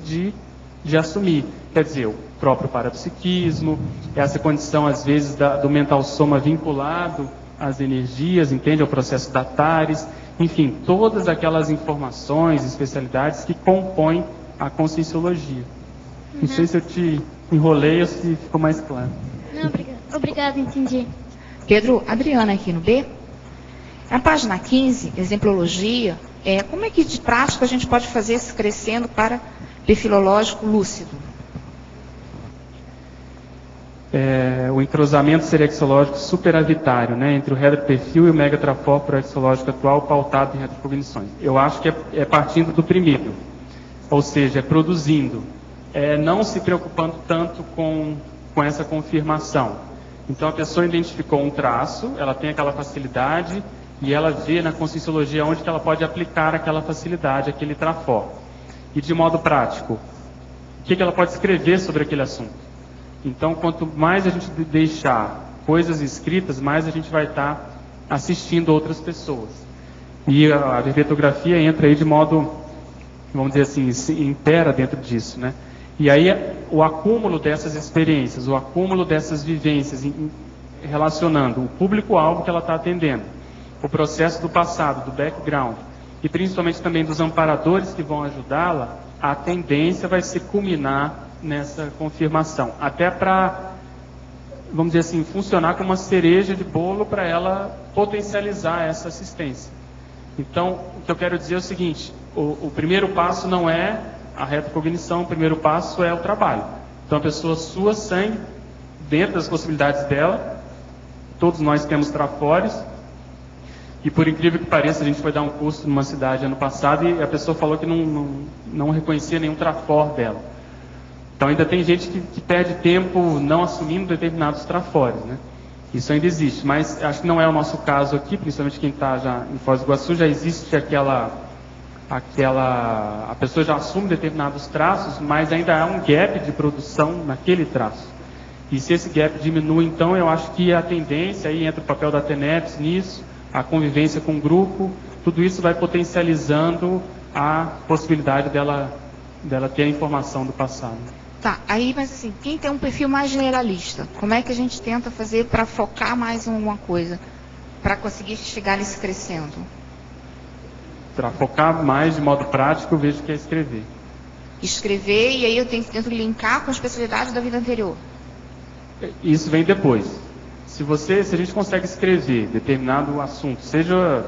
de assumir. Quer dizer, o próprio parapsiquismo, essa condição às vezes do mental soma vinculado às energias, entende? Ao processo da TARES, enfim, todas aquelas informações, especialidades que compõem a conscienciologia. Não sei se eu te enrolei ou se ficou mais claro. Não, obrigada, entendi. Pedro, Adriana aqui no B. Na página 15, exemplologia, como é que de prática a gente pode fazer esse crescendo para perfilológico lúcido? O entrosamento serexológico superavitário, né, entre o retroperfil e o megatrafor proexológico atual pautado em retrocognições. Eu acho que é partindo do primeiro, ou seja, produzindo, não se preocupando tanto com essa confirmação. Então a pessoa identificou um traço, ela tem aquela facilidade e ela vê na conscienciologia onde que ela pode aplicar aquela facilidade, aquele trafor. E de modo prático, o que ela pode escrever sobre aquele assunto? Então, quanto mais a gente deixar coisas escritas, mais a gente vai estar assistindo outras pessoas. E a verbetografia entra aí de modo, vamos dizer assim, inteira dentro disso, né? E aí o acúmulo dessas experiências, o acúmulo dessas vivências, relacionando o público-alvo que ela está atendendo, o processo do passado, do background, e principalmente também dos amparadores que vão ajudá-la, a tendência vai ser culminar nessa confirmação, até para, vamos dizer assim, funcionar como uma cereja de bolo para ela potencializar essa assistência. Então, o que eu quero dizer é o seguinte, o primeiro passo não é a retrocognição, o primeiro passo é o trabalho. Então a pessoa sua sangue, dentro das possibilidades dela, todos nós temos trafores, e por incrível que pareça, a gente foi dar um curso numa cidade ano passado e a pessoa falou que não reconhecia nenhum trafor dela. Então ainda tem gente que perde tempo não assumindo determinados trafores, né? Isso ainda existe, mas acho que não é o nosso caso aqui, principalmente quem está já em Foz do Iguaçu, já existe a pessoa já assume determinados traços, mas ainda há um gap de produção naquele traço. E se esse gap diminui, então eu acho que a tendência, aí entra o papel da TENEPS nisso, a convivência com o grupo, tudo isso vai potencializando a possibilidade dela ter a informação do passado. Tá, aí, mas assim, quem tem um perfil mais generalista, como é que a gente tenta fazer para focar mais em alguma coisa, para conseguir chegar nesse crescendo? Para focar mais de modo prático, eu vejo que é escrever. Escrever, e aí eu tento linkar com a especialidade da vida anterior. Isso vem depois. Se a gente consegue escrever determinado assunto, seja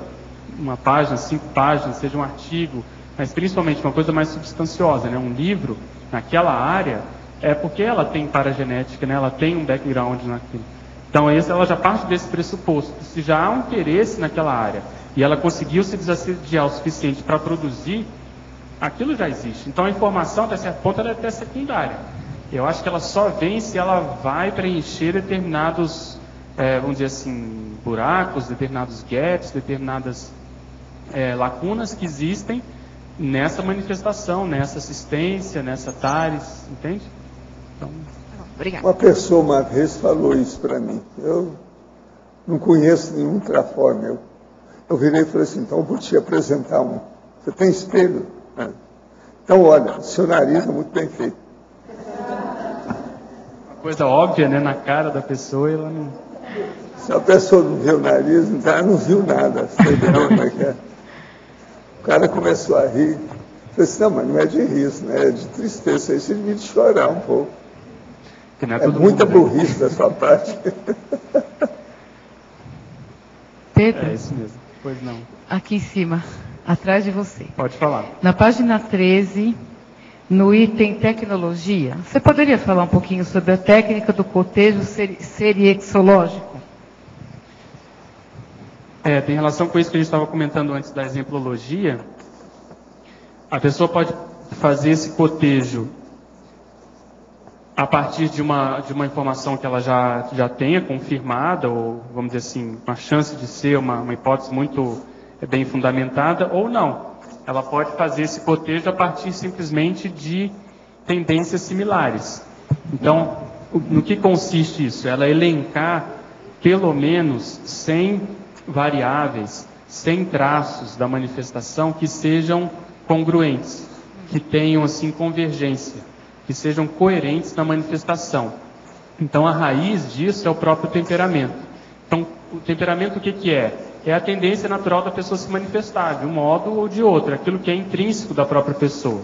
uma página, 5 páginas, seja um artigo, mas principalmente uma coisa mais substanciosa, né? Um livro, naquela área, é porque ela tem paragenética, né? Ela tem um background naquilo. Então ela já parte desse pressuposto. Se já há um interesse naquela área e ela conseguiu se desassediar o suficiente para produzir, aquilo já existe. Então a informação, até certo ponto, ela é até secundária. Eu acho que ela só vem se ela vai preencher determinados, vamos dizer assim, buracos, determinados gaps, determinadas lacunas que existem nessa manifestação, nessa assistência, nessa TARES, entende? Então, obrigado. Uma pessoa uma vez falou isso para mim. Eu não conheço nenhum trafor meu. Eu virei e falei assim, então eu vou te apresentar um. Você tem espelho? Então, olha, seu nariz é muito bem feito. Uma coisa óbvia, né, na cara da pessoa, ela não... Se a pessoa não viu o nariz, então ela não viu nada. Você está entendendo como é que é? O cara começou a rir. Eu falei assim, não, mas não é de riso, né? É de tristeza. Aí você devia de chorar um pouco. É muita burrice da sua parte. Pedro? É isso mesmo. Pois não. Aqui em cima, atrás de você. Pode falar. Na página 13, no item tecnologia, você poderia falar um pouquinho sobre a técnica do cotejo seriexológico? Tem relação com isso que a gente estava comentando antes da exemplologia. A pessoa pode fazer esse cotejo a partir de uma informação que ela já tenha confirmada, ou, vamos dizer assim, uma chance de ser uma hipótese muito bem fundamentada, ou não. Ela pode fazer esse cotejo a partir simplesmente de tendências similares. Então, no que consiste isso? Ela elencar pelo menos 100 variáveis, 100 traços da manifestação que sejam congruentes, que tenham assim convergência, que sejam coerentes na manifestação. Então a raiz disso é o próprio temperamento. Então o temperamento o que é? É a tendência natural da pessoa se manifestar, de um modo ou de outro, aquilo que é intrínseco da própria pessoa.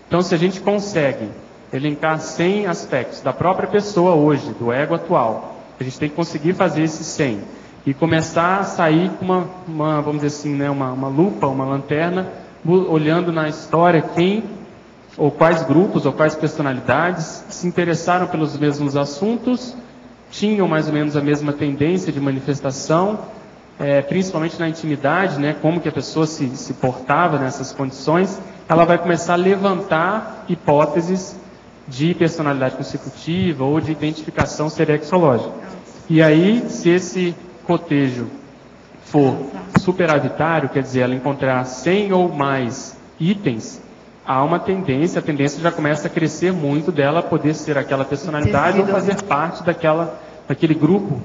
Então se a gente consegue elencar 100 aspectos da própria pessoa hoje, do ego atual, a gente tem que conseguir fazer esses 100. e começar a sair com vamos dizer assim, né, uma lupa, uma lanterna, olhando na história quem, ou quais grupos, ou quais personalidades se interessaram pelos mesmos assuntos, tinham mais ou menos a mesma tendência de manifestação, principalmente na intimidade, né, como que a pessoa se portava nessas condições. Ela vai começar a levantar hipóteses de personalidade consecutiva ou de identificação serexológica. E aí, se esse cotejo for superavitário, quer dizer, ela encontrar 100 ou mais itens, há uma tendência, a tendência já começa a crescer muito dela poder ser aquela personalidade ou fazer parte daquele grupo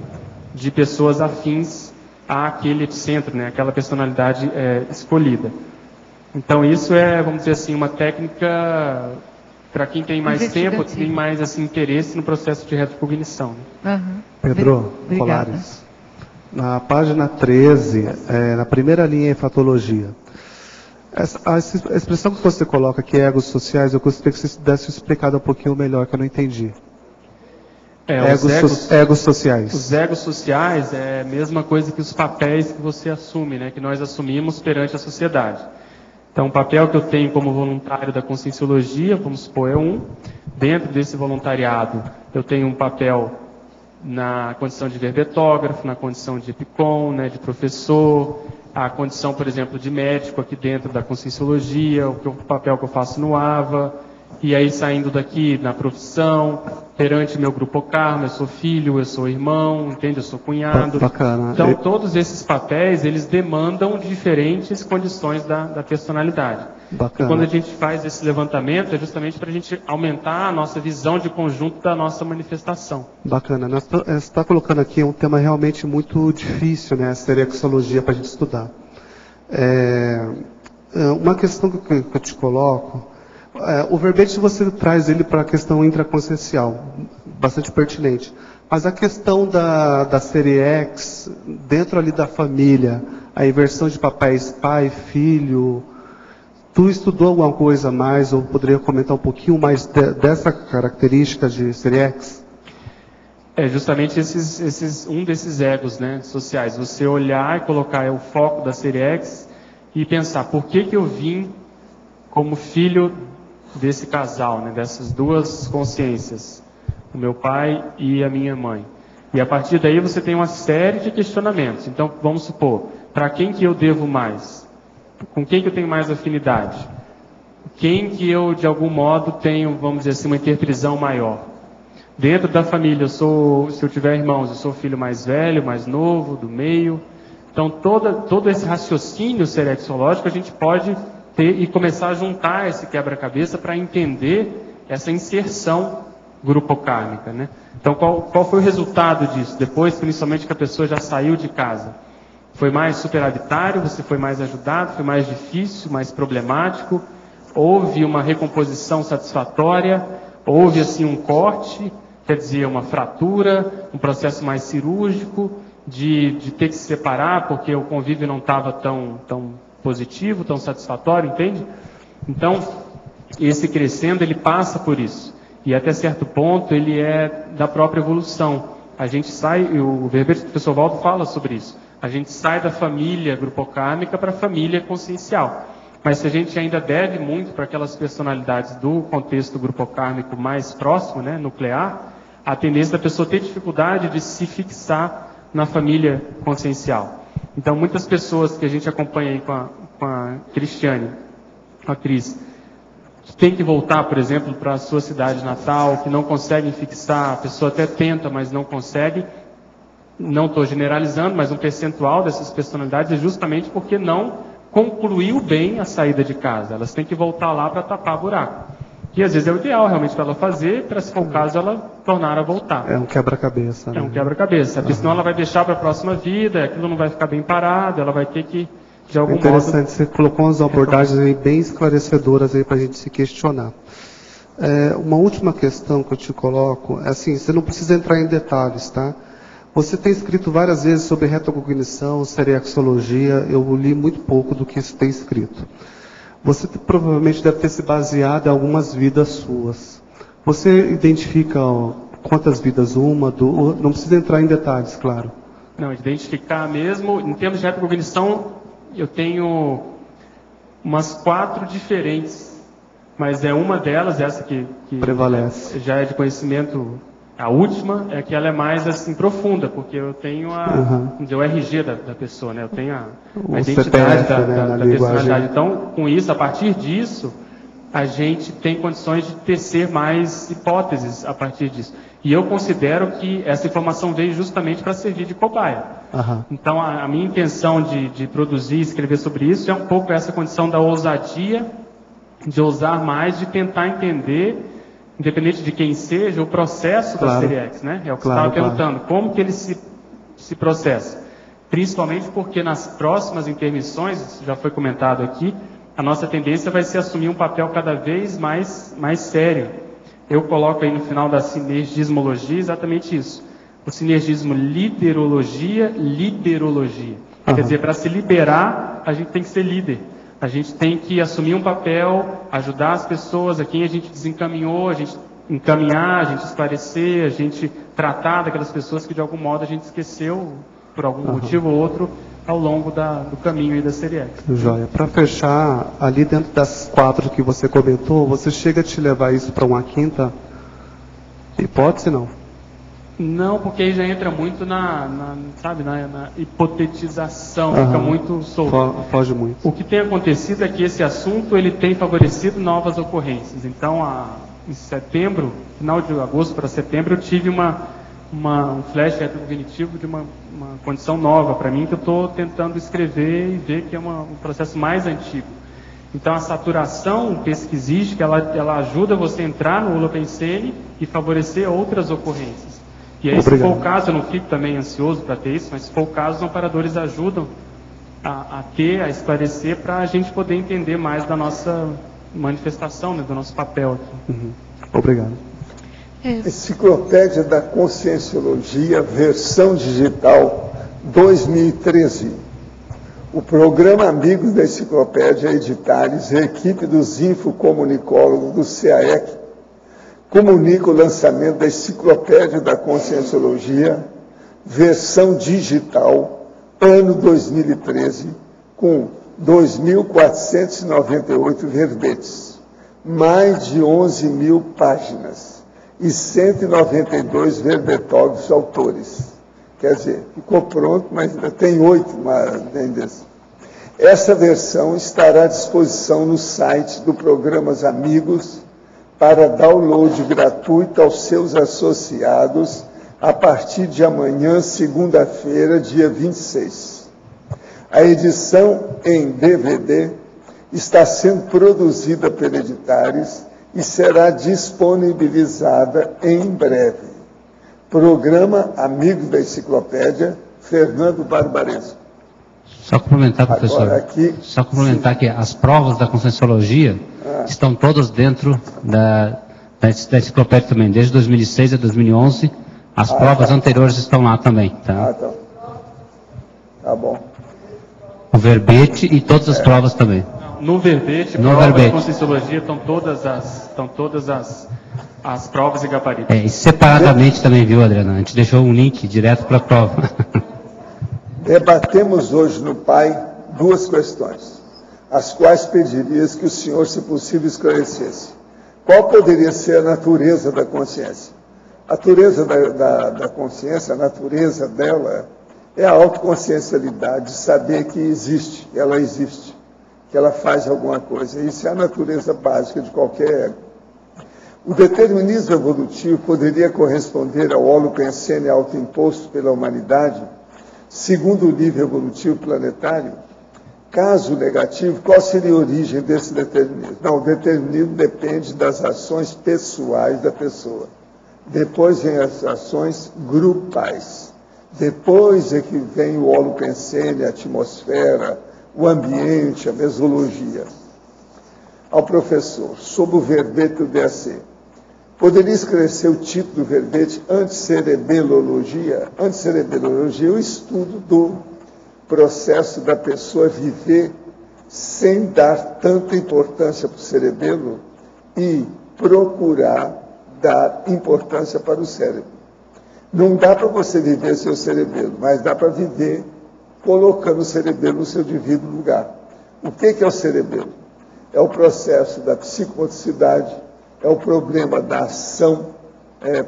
de pessoas afins àquele epicentro, né, aquela personalidade escolhida. Então isso vamos dizer assim, uma técnica para quem tem mais tempo, tem mais assim, interesse no processo de retrocognição. Né? Pedro Colares, na página 13, na primeira linha em fatologia, a expressão que você coloca aqui, egos sociais, eu gostaria que você desse explicado um pouquinho melhor, que eu não entendi. Egos sociais. Os egos sociais é a mesma coisa que os papéis que você assume, né, que nós assumimos perante a sociedade. Então, o papel que eu tenho como voluntário da Conscienciologia, vamos supor, é um. Dentro desse voluntariado, eu tenho um papel na condição de verbetógrafo, na condição de epicom, né, de professor, a condição, por exemplo, de médico aqui dentro da Conscienciologia, o papel que eu faço no AVA, e aí saindo daqui na profissão, perante meu grupo Karma, eu sou filho, eu sou irmão, entende? Eu sou cunhado. Bacana. Então, todos esses papéis, eles demandam diferentes condições da personalidade. Bacana. E quando a gente faz esse levantamento, é justamente para a gente aumentar a nossa visão de conjunto da nossa manifestação. Bacana. Você está colocando aqui um tema realmente muito difícil, né? A serexologia para a gente estudar. Uma questão que eu te coloco, o verbete você traz ele para a questão intraconsciencial, bastante pertinente. Mas a questão da série X, dentro ali da família, a inversão de papéis pai, filho, tu estudou alguma coisa a mais, ou poderia comentar um pouquinho mais dessa característica de série X? Justamente um desses egos, né, sociais. Você olhar e colocar o foco da série X e pensar, por que eu vim como filho desse casal, né, dessas duas consciências, o meu pai e a minha mãe. E a partir daí você tem uma série de questionamentos. Então, vamos supor, para quem que eu devo mais? Com quem que eu tenho mais afinidade? Quem que eu, de algum modo, tenho, vamos dizer assim, uma interprisão maior? Dentro da família, se eu tiver irmãos, eu sou o filho mais velho, mais novo, do meio. Então, todo esse raciocínio serexológico a gente pode ter e começar a juntar esse quebra-cabeça para entender essa inserção grupocármica, né? Então, qual foi o resultado disso? Depois, principalmente, que a pessoa já saiu de casa. Foi mais superavitário? Você foi mais ajudado? Foi mais difícil? Mais problemático? Houve uma recomposição satisfatória? Houve, assim, um corte? Quer dizer, uma fratura? Um processo mais cirúrgico? De ter que se separar porque o convívio não estava tão positivo, tão satisfatório, entende? Então, esse crescendo, ele passa por isso. E até certo ponto, ele é da própria evolução. A gente sai, o verbete do professor Waldo fala sobre isso. A gente sai da família grupocármica para a família consciencial. Mas se a gente ainda deve muito para aquelas personalidades do contexto grupocármico mais próximo, né, nuclear, a tendência da pessoa ter dificuldade de se fixar na família consciencial. Então, muitas pessoas que a gente acompanha aí com a Cristiane, com a Cris, que tem que voltar, por exemplo, para a sua cidade natal, que não conseguem fixar, a pessoa até tenta, mas não consegue. Não estou generalizando, mas um percentual dessas personalidades é justamente porque não concluiu bem a saída de casa. Elas têm que voltar lá para tapar buraco. E às vezes é o ideal realmente para ela fazer, para se for o caso ela tornar a voltar. É um quebra-cabeça. Né? É um quebra-cabeça, porque senão ela vai deixar para a próxima vida, aquilo não vai ficar bem parado, ela vai ter que, de algum modo... Interessante, você colocou umas abordagens aí bem esclarecedoras aí para a gente se questionar. Uma última questão que eu te coloco, é assim, você não precisa entrar em detalhes, tá? Você tem escrito várias vezes sobre retrocognição, serexologia, eu li muito pouco do que você tem escrito. Você provavelmente deve ter se baseado em algumas vidas suas. Você identifica quantas vidas? Não precisa entrar em detalhes, claro. Não, identificar mesmo. Em termos de retrocognição, eu tenho umas 4 diferentes, mas é uma delas, essa que prevalece. Já é de conhecimento. A última é que ela é mais assim profunda, porque eu tenho o RG da pessoa, né? Eu tenho a identidade CPF, da personalidade. Então, com isso, a partir disso, a gente tem condições de tecer mais hipóteses a partir disso. E eu considero que essa informação veio justamente para servir de cobaia. Então, a minha intenção de produzir e escrever sobre isso é um pouco essa condição da ousadia, de ousar mais, de tentar entender, independente de quem seja, o processo da série X, né? É o que você estava perguntando. Como que ele se processa? Principalmente porque nas próximas intermissões, isso já foi comentado aqui, a nossa tendência vai ser assumir um papel cada vez mais sério. Eu coloco aí no final da sinergismologia exatamente isso. O sinergismo liderologia. Quer dizer, para se liberar, a gente tem que ser líder. A gente tem que assumir um papel, ajudar as pessoas a quem a gente desencaminhou, a gente encaminhar, a gente esclarecer, a gente tratar daquelas pessoas que de algum modo a gente esqueceu, por algum motivo ou outro, ao longo do caminho aí da série X. Joia. Para fechar, ali dentro das 4 que você comentou, você chega a te levar isso para uma 5ª hipótese, não? Não, porque aí já entra muito na hipotetização, fica muito solto. Foge muito. O que tem acontecido é que esse assunto ele tem favorecido novas ocorrências. Então, em setembro, final de agosto para setembro, eu tive um flash retrocognitivo de uma condição nova para mim, que eu estou tentando escrever e ver que é um processo mais antigo. Então, a saturação pesquisística, ela ajuda você a entrar no Holopensene e favorecer outras ocorrências. E aí, se for o caso, eu não fico também ansioso para ter isso, mas se for o caso, os amparadores ajudam a esclarecer, para a gente poder entender mais da nossa manifestação, né, do nosso papel aqui. Obrigado. Enciclopédia da Conscienciologia, versão digital, 2013. O programa Amigos da Enciclopédia Editares e a equipe dos infocomunicólogos do CAEC comunica o lançamento da Enciclopédia da Conscienciologia, versão digital, ano 2013, com 2.498 verbetes, mais de 11.000 páginas e 192 verbetógrafos autores. Quer dizer, ficou pronto, mas ainda tem 8 ainda. Essa versão estará à disposição no site do Programas Amigos para download gratuito aos seus associados a partir de amanhã, segunda-feira, dia 26. A edição em DVD está sendo produzida pela Editares e será disponibilizada em breve. Programa Amigos da Enciclopédia, Fernando Barbaresco. Só complementar, professor. Só complementar que as provas da Conscienciologia estão todas dentro da enciclopédia também, desde 2006 a 2011. As provas anteriores estão lá também. Tá? Tá bom. O verbete e todas as provas também. No verbete, provas da Conscienciologia estão todas as provas e gabaritos. E separadamente também, viu, Adriana? A gente deixou um link direto para a prova. Debatemos hoje no PAI 2 questões, as quais pedirias que o senhor, se possível, esclarecesse. Qual poderia ser a natureza da consciência? A natureza da consciência, a natureza dela é a autoconsciencialidade, de saber que existe, ela existe, que ela faz alguma coisa. Isso é a natureza básica de qualquer ego. O determinismo evolutivo poderia corresponder ao holopensene autoimposto pela humanidade, segundo o nível evolutivo planetário? Caso negativo, qual seria a origem desse determinismo? Não, o determinismo depende das ações pessoais da pessoa. Depois vem as ações grupais. Depois é que vem o holopensene, a atmosfera, o ambiente, a mesologia. Ao professor, sobre o verbete do DAC, poderia esclarecer o tipo do verbete antiscerebelologia? Antiscerebelologia é o estudo do processo da pessoa viver sem dar tanta importância para o cerebelo e procurar dar importância para o cérebro. Não dá para você viver sem o cerebelo, mas dá para viver colocando o cerebelo no seu devido lugar. O que é o cerebelo? É o processo da psicomotricidade, é o problema da ação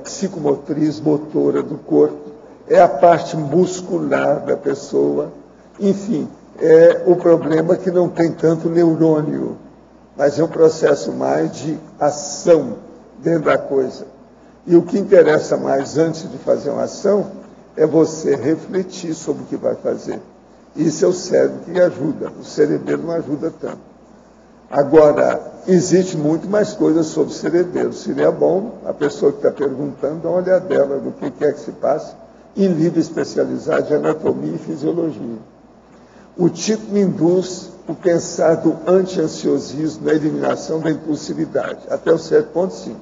psicomotriz, motora do corpo, é a parte muscular da pessoa, enfim, é o problema que não tem tanto neurônio, mas é um processo mais de ação dentro da coisa. E o que interessa mais antes de fazer uma ação é você refletir sobre o que vai fazer. Isso é o cérebro que ajuda, o cerebelo não ajuda tanto. Agora, existe muito mais coisas sobre o cerebelo. Seria bom a pessoa que está perguntando dar uma olhadela no que é que se passa em livro especializado de anatomia e fisiologia. O título me induz o pensar do anti-ansiosismo na eliminação da impulsividade, até um certo ponto, sim.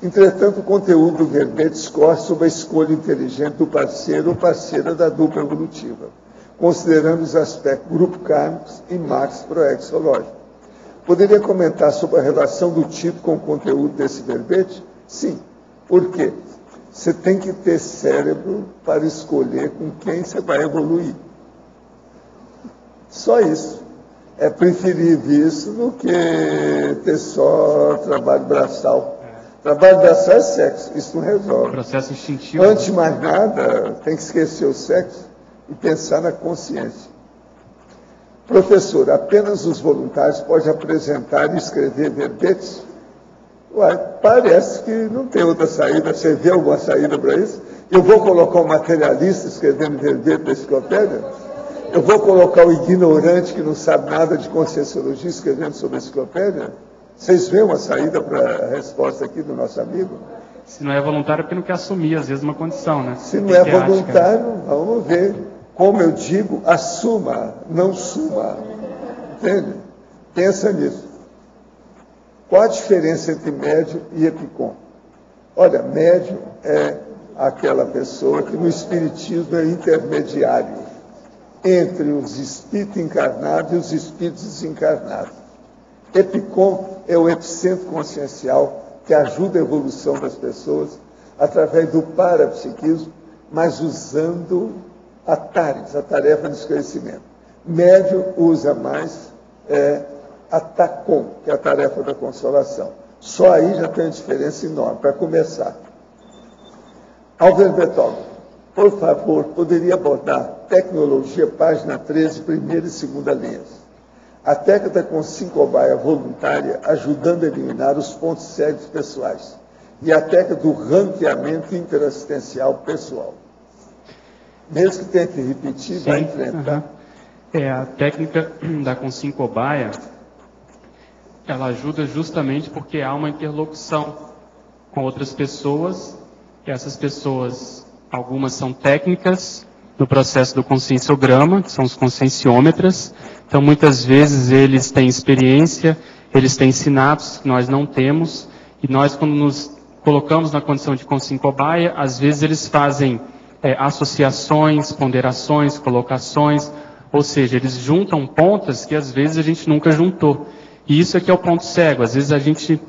Entretanto, o conteúdo do verbete discorre sobre a escolha inteligente do parceiro ou parceira da dupla evolutiva, considerando os aspectos grupo kármicos e max proexológico. Poderia comentar sobre a relação do título com o conteúdo desse verbete? Sim. Por quê? Você tem que ter cérebro para escolher com quem você vai evoluir. Só isso. É preferível isso do que ter só trabalho braçal. Trabalho braçal é sexo, isso não resolve. Processo instintivo. Antes de mais nada, tem que esquecer o sexo e pensar na consciência. Professor, apenas os voluntários podem apresentar e escrever verbetes? Uai, parece que não tem outra saída. Você vê alguma saída para isso? Eu vou colocar um materialista escrevendo verbete da enciclopédia? Eu vou colocar o ignorante que não sabe nada de conscienciologia escrevendo sobre a enciclopédia? Vocês veem uma saída para a resposta aqui do nosso amigo? Se não é voluntário, é porque não quer assumir, às vezes, uma condição, né? Se não é voluntário, vamos ver. Como eu digo, assuma, não suma. Entende? Pensa nisso. Qual a diferença entre médium e epicom? Olha, médium é aquela pessoa que no espiritismo é intermediário entre os espíritos encarnados e os espíritos desencarnados. Epicom é o epicentro consciencial que ajuda a evolução das pessoas através do parapsiquismo, mas usando a tarefa do esclarecimento. Médium usa mais a TACOM, que é a tarefa da consolação. Só aí já tem uma diferença enorme, para começar. Albert Beethoven, por favor, poderia abordar tecnologia, página 13, primeira e segunda linhas. A técnica com sincobaia voluntária, ajudando a eliminar os pontos cegos pessoais. E a técnica do ranqueamento interassistencial pessoal. Mesmo que tenha que repetir, sim, vai enfrentar. A técnica da Consincobaia, ela ajuda justamente porque há uma interlocução com outras pessoas, e essas pessoas, algumas são técnicas no processo do conscienciograma, que são os conscienciômetras. Então, muitas vezes, eles têm experiência, eles têm sinapses que nós não temos, e nós, quando nos colocamos na condição de Consincobaia, às vezes eles fazem associações, ponderações, colocações, ou seja, eles juntam pontas que às vezes a gente nunca juntou. E isso aqui é o ponto cego. Às vezes a gente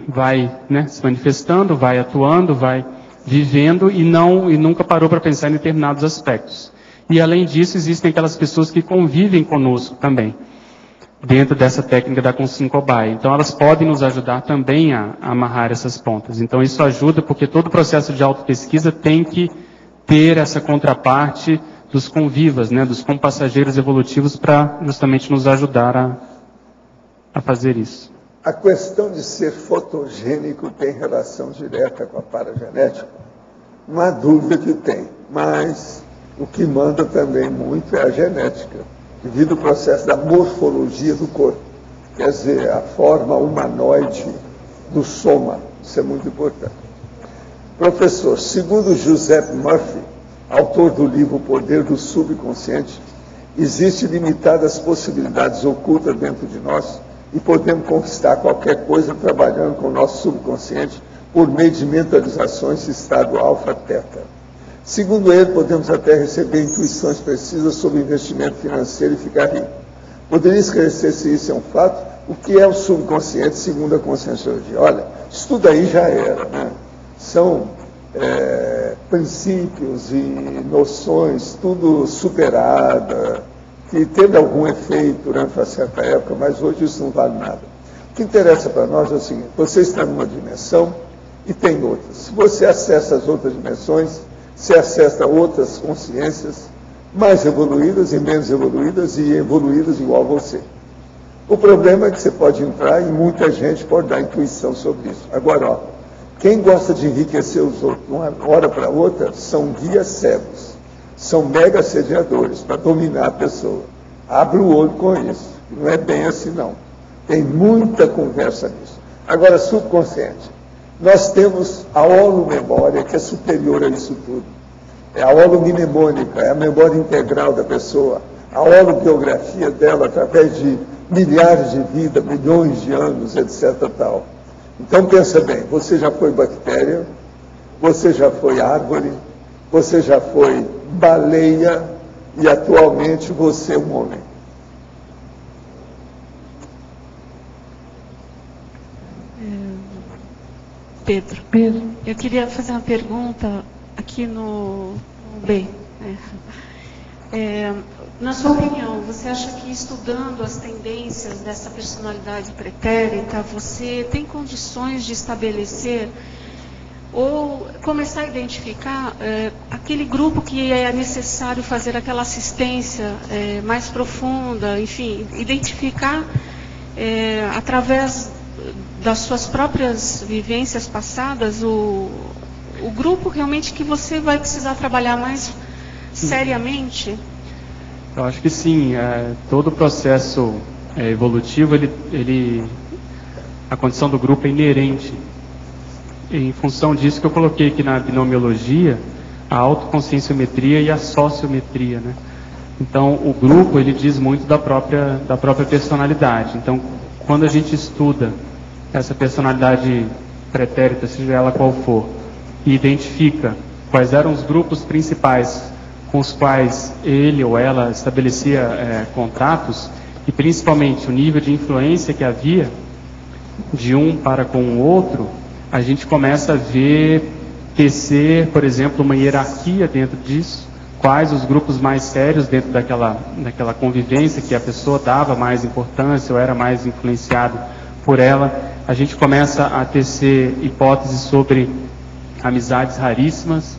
vai se manifestando, vai atuando, vai vivendo e nunca parou para pensar em determinados aspectos. E além disso, existem aquelas pessoas que convivem conosco também, dentro dessa técnica da Consincobaia. Então elas podem nos ajudar também a amarrar essas pontas. Então isso ajuda porque todo o processo de autopesquisa tem que ter essa contraparte dos convivas, dos compassageiros evolutivos, para justamente nos ajudar a fazer isso. A questão de ser fotogênico tem relação direta com a paragenética? Não há dúvida que tem, mas o que manda também muito é a genética, devido ao processo da morfologia do corpo, quer dizer, a forma humanoide do soma, isso é muito importante. Professor, segundo Joseph Murphy, autor do livro O Poder do Subconsciente, existem limitadas possibilidades ocultas dentro de nós e podemos conquistar qualquer coisa trabalhando com o nosso subconsciente por meio de mentalizações de estado alfa-teta. Segundo ele, podemos até receber intuições precisas sobre investimento financeiro e ficar rico. Poderia esclarecer se isso é um fato? O que é o subconsciente segundo a conscienciologia? Olha, isso tudo aí já era, São princípios e noções, tudo superada, que teve algum efeito durante uma certa época, mas hoje isso não vale nada. O que interessa para nós é o seguinte: você está numa dimensão e tem outras. Se você acessa as outras dimensões, você acessa outras consciências mais evoluídas e menos evoluídas e evoluídas igual a você. O problema é que você pode entrar e muita gente pode dar intuição sobre isso. Agora, ó, quem gosta de enriquecer os outros de uma hora para outra são guias cegos, são mega assediadores para dominar a pessoa. Abre o olho com isso. Não é bem assim, não. Tem muita conversa nisso. Agora, subconsciente. Nós temos a holomemória, que é superior a isso tudo. É a holomnemônica, é a memória integral da pessoa. A holobiografia dela, através de milhares de vidas, milhões de anos, etc. Tal. Então, pensa bem, você já foi bactéria, você já foi árvore, você já foi baleia e atualmente você é um homem. Pedro, eu queria fazer uma pergunta aqui no B. Na sua opinião, você acha que estudando as tendências dessa personalidade pretérita, você tem condições de estabelecer ou começar a identificar aquele grupo que é necessário fazer aquela assistência mais profunda, enfim, identificar através das suas próprias vivências passadas o grupo realmente que você vai precisar trabalhar mais seriamente? Eu acho que sim. Todo o processo evolutivo, a condição do grupo é inerente. Em função disso que eu coloquei aqui na binomiologia, a autoconscienciometria e a sociometria, né? Então, o grupo, ele diz muito da própria personalidade. Então, quando a gente estuda essa personalidade pretérita, seja ela qual for, e identifica quais eram os grupos principais com os quais ele ou ela estabelecia contatos, e principalmente o nível de influência que havia de um para com o outro, a gente começa a ver tecer, por exemplo, uma hierarquia dentro disso, quais os grupos mais sérios dentro daquela convivência que a pessoa dava mais importância ou era mais influenciado por ela. A gente começa a tecer hipóteses sobre amizades raríssimas,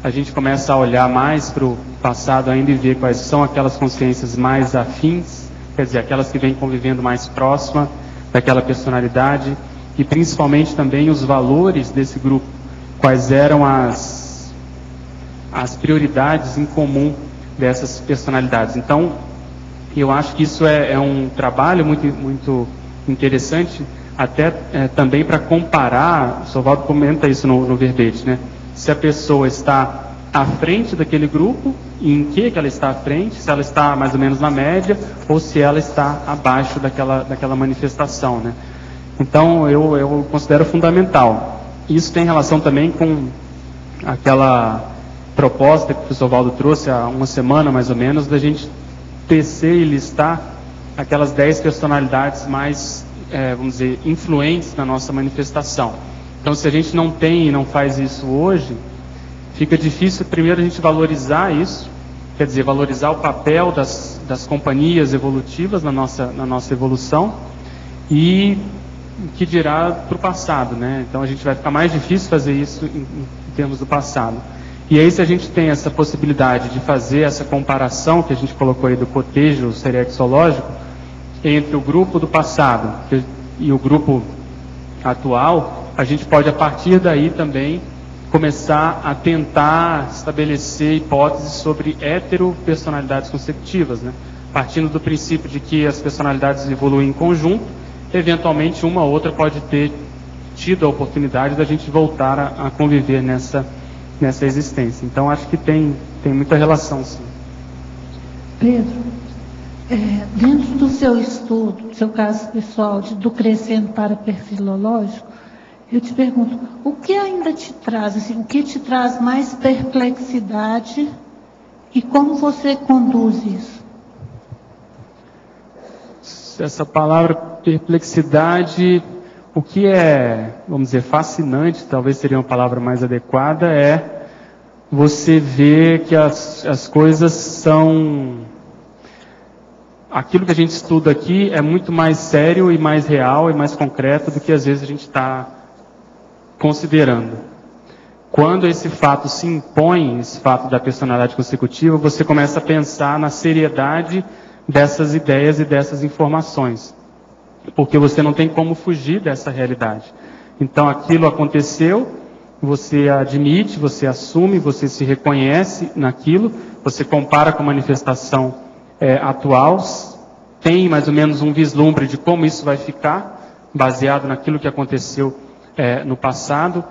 a gente começa a olhar mais para o passado ainda e ver quais são aquelas consciências mais afins, quer dizer, aquelas que vêm convivendo mais próxima daquela personalidade, e principalmente também os valores desse grupo, quais eram as prioridades em comum dessas personalidades. Então, eu acho que isso é um trabalho muito, muito interessante, até também para comparar. O Sovaldo comenta isso no verbete, né? Se a pessoa está à frente daquele grupo, e em que ela está à frente, se ela está mais ou menos na média, ou se ela está abaixo daquela manifestação, né? Então, eu considero fundamental. Isso tem relação também com aquela proposta que o professor Valdo trouxe há uma semana, mais ou menos, da gente tecer e listar aquelas 10 personalidades mais, vamos dizer, influentes na nossa manifestação. Então, se a gente não tem e não faz isso hoje, fica difícil, primeiro, a gente valorizar isso, quer dizer, valorizar o papel das companhias evolutivas na nossa evolução, e que dirá para o passado, né? Então, a gente vai ficar mais difícil fazer isso em termos do passado. E aí, se a gente tem essa possibilidade de fazer essa comparação que a gente colocou aí do cotejo serexológico entre o grupo do passado e o grupo atual, a gente pode, a partir daí também, começar a tentar estabelecer hipóteses sobre heteropersonalidades consecutivas, né? Partindo do princípio de que as personalidades evoluem em conjunto, eventualmente uma ou outra pode ter tido a oportunidade da gente voltar a conviver nessa existência. Então, acho que tem muita relação, sim. Pedro, dentro do seu estudo, do seu caso pessoal, do crescendo para perfilológico, eu te pergunto, o que ainda te traz, assim, o que te traz mais perplexidade e como você conduz isso? Essa palavra perplexidade, o que é, vamos dizer, fascinante, talvez seria uma palavra mais adequada, é você vê que as coisas são... Aquilo que a gente estuda aqui é muito mais sério e mais real e mais concreto do que às vezes a gente está considerando. Quando esse fato se impõe, esse fato da personalidade consecutiva, você começa a pensar na seriedade dessas ideias e dessas informações. Porque você não tem como fugir dessa realidade. Então aquilo aconteceu, você admite, você assume, você se reconhece naquilo, você compara com a manifestação atual, tem mais ou menos um vislumbre de como isso vai ficar, baseado naquilo que aconteceu no passado.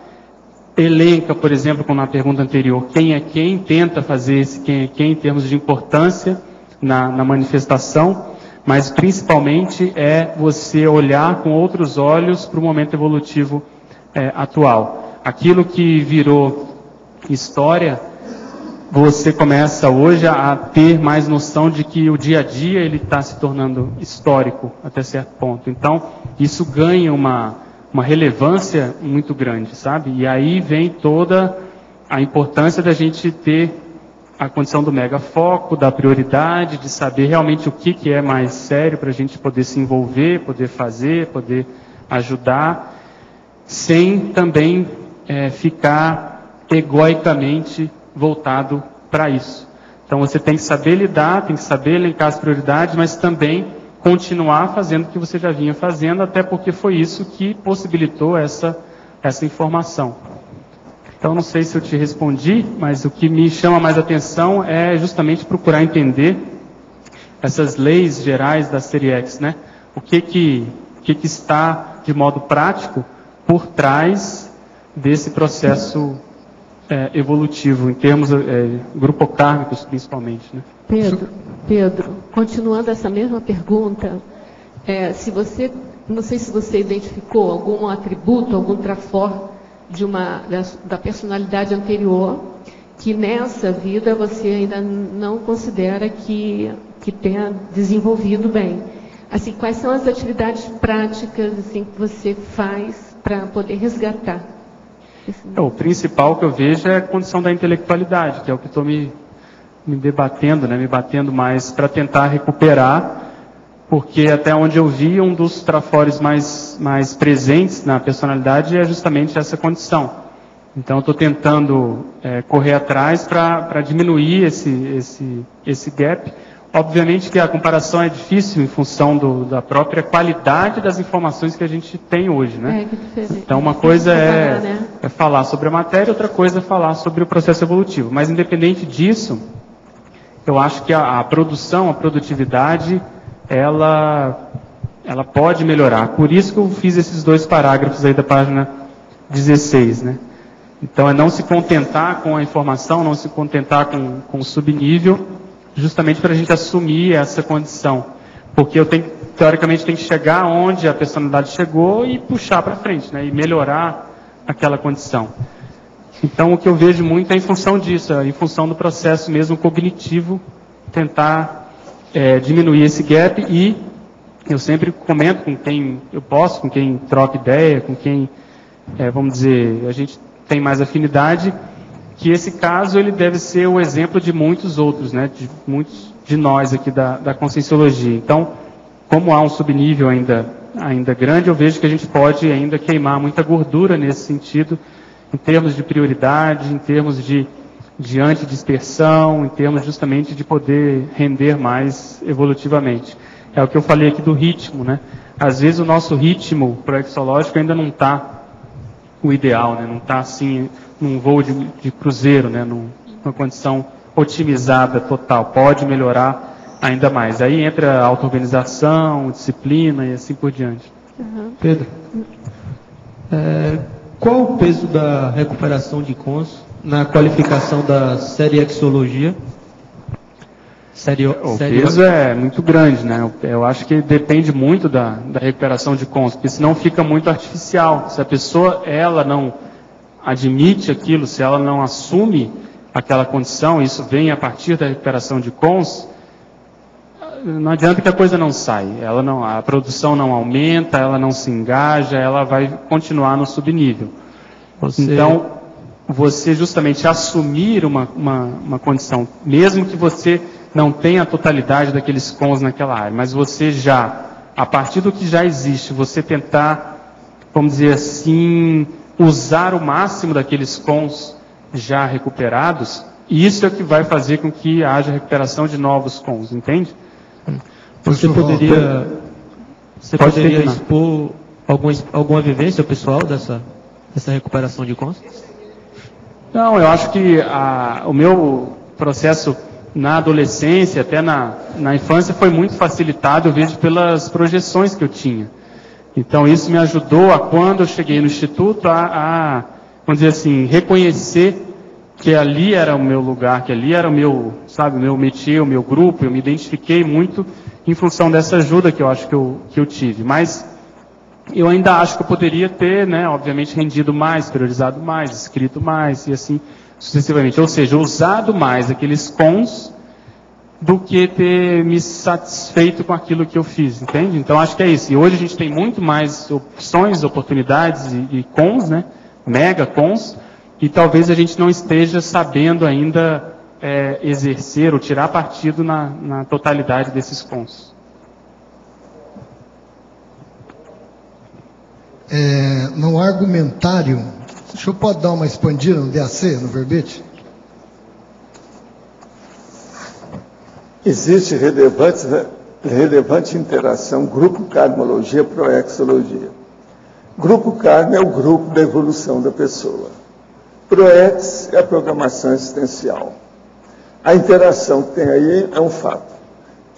Elenca, por exemplo, como na pergunta anterior, quem é quem, tenta fazer esse quem é quem em termos de importância na manifestação, mas principalmente é você olhar com outros olhos para o momento evolutivo atual. Aquilo que virou história, você começa hoje a ter mais noção de que o dia a dia ele está se tornando histórico até certo ponto. Então, isso ganha uma relevância muito grande, sabe? E aí vem toda a importância da gente ter a condição do megafoco, da prioridade, de saber realmente o que é mais sério para a gente poder se envolver, poder fazer, poder ajudar, sem também ficar egoicamente voltado para isso. Então você tem que saber lidar, tem que saber elencar as prioridades, mas também continuar fazendo o que você já vinha fazendo, até porque foi isso que possibilitou essa informação. Então não sei se eu te respondi, mas o que me chama mais atenção é justamente procurar entender essas leis gerais da série X, né? O que está de modo prático por trás desse processo evolutivo, em termos grupocármicos principalmente, né? Pedro, continuando essa mesma pergunta, não sei se você identificou algum atributo, algum trafor da personalidade anterior, que nessa vida você ainda não considera que tenha desenvolvido bem. Assim, quais são as atividades práticas assim, que você faz para poder resgatar? O principal que eu vejo é a condição da intelectualidade, que é o que estou me debatendo, né, me batendo mais para tentar recuperar, porque até onde eu vi, um dos trafores mais presentes na personalidade é justamente essa condição. Então eu estou tentando correr atrás para diminuir esse gap. Obviamente que a comparação é difícil em função da própria qualidade das informações que a gente tem hoje, né? Então uma coisa é falar sobre a matéria, outra coisa é falar sobre o processo evolutivo. Mas independente disso, eu acho que a produção, a produtividade, ela pode melhorar. Por isso que eu fiz esses 2 parágrafos aí da página 16, né? Então é não se contentar com a informação, não se contentar com o subnível, justamente para a gente assumir essa condição. Porque teoricamente, tem que chegar onde a personalidade chegou e puxar para frente, né? E melhorar aquela condição. Então, o que eu vejo muito é em função disso, em função do processo mesmo cognitivo, tentar diminuir esse gap. E eu sempre comento com quem eu posso, com quem troca ideia, com quem, vamos dizer, a gente tem mais afinidade, que esse caso ele deve ser o exemplo de muitos outros, né, de muitos de nós aqui da Conscienciologia. Então, como há um subnível ainda grande, eu vejo que a gente pode ainda queimar muita gordura nesse sentido, em termos de prioridade, em termos de antidispersão, em termos justamente de poder render mais evolutivamente. É o que eu falei aqui do ritmo, né? Às vezes o nosso ritmo proexológico ainda não está o ideal, né? Não está assim num voo de cruzeiro, né? Numa condição otimizada total. Pode melhorar ainda mais. Aí entra a auto-organização, disciplina e assim por diante. Pedro, qual o peso da recuperação de cons na qualificação da série Exologia? O peso é muito grande, né? Eu acho que depende muito da recuperação de cons, porque senão fica muito artificial. Se a pessoa ela não admite aquilo, se ela não assume aquela condição, isso vem a partir da recuperação de cons, não adianta que a coisa não sai. A produção não aumenta, ela não se engaja, ela vai continuar no subnível. Então, você justamente assumir uma condição, mesmo que você não tenha a totalidade daqueles cons naquela área, mas você já, a partir do que já existe, você tentar, vamos dizer assim, usar o máximo daqueles cons já recuperados, isso é que vai fazer com que haja recuperação de novos cons, entende? Você poderia expor alguma vivência pessoal dessa recuperação de cons? Não, eu acho que o meu processo na adolescência, até na infância, foi muito facilitado, eu vejo, pelas projeções que eu tinha. Então, isso me ajudou a, quando eu cheguei no Instituto, vamos dizer assim, reconhecer que ali era o meu lugar, que ali era o meu, sabe, o meu métier, o meu grupo. Eu me identifiquei muito em função dessa ajuda que eu acho que eu tive. Mas eu ainda acho que eu poderia ter, né, obviamente, rendido mais, priorizado mais, escrito mais e assim sucessivamente. Ou seja, usado mais aqueles cons do que ter me satisfeito com aquilo que eu fiz, entende? Então, acho que é isso. E hoje a gente tem muito mais opções, oportunidades e cons, né? Mega cons, e talvez a gente não esteja sabendo ainda exercer ou tirar partido na totalidade desses cons. No argumentário, o senhor pode dar uma expandida no DAC, no verbete? Existe relevante interação grupo karmologia proexologia. Grupo karma é o grupo da evolução da pessoa. Proex é a programação existencial. A interação que tem aí é um fato.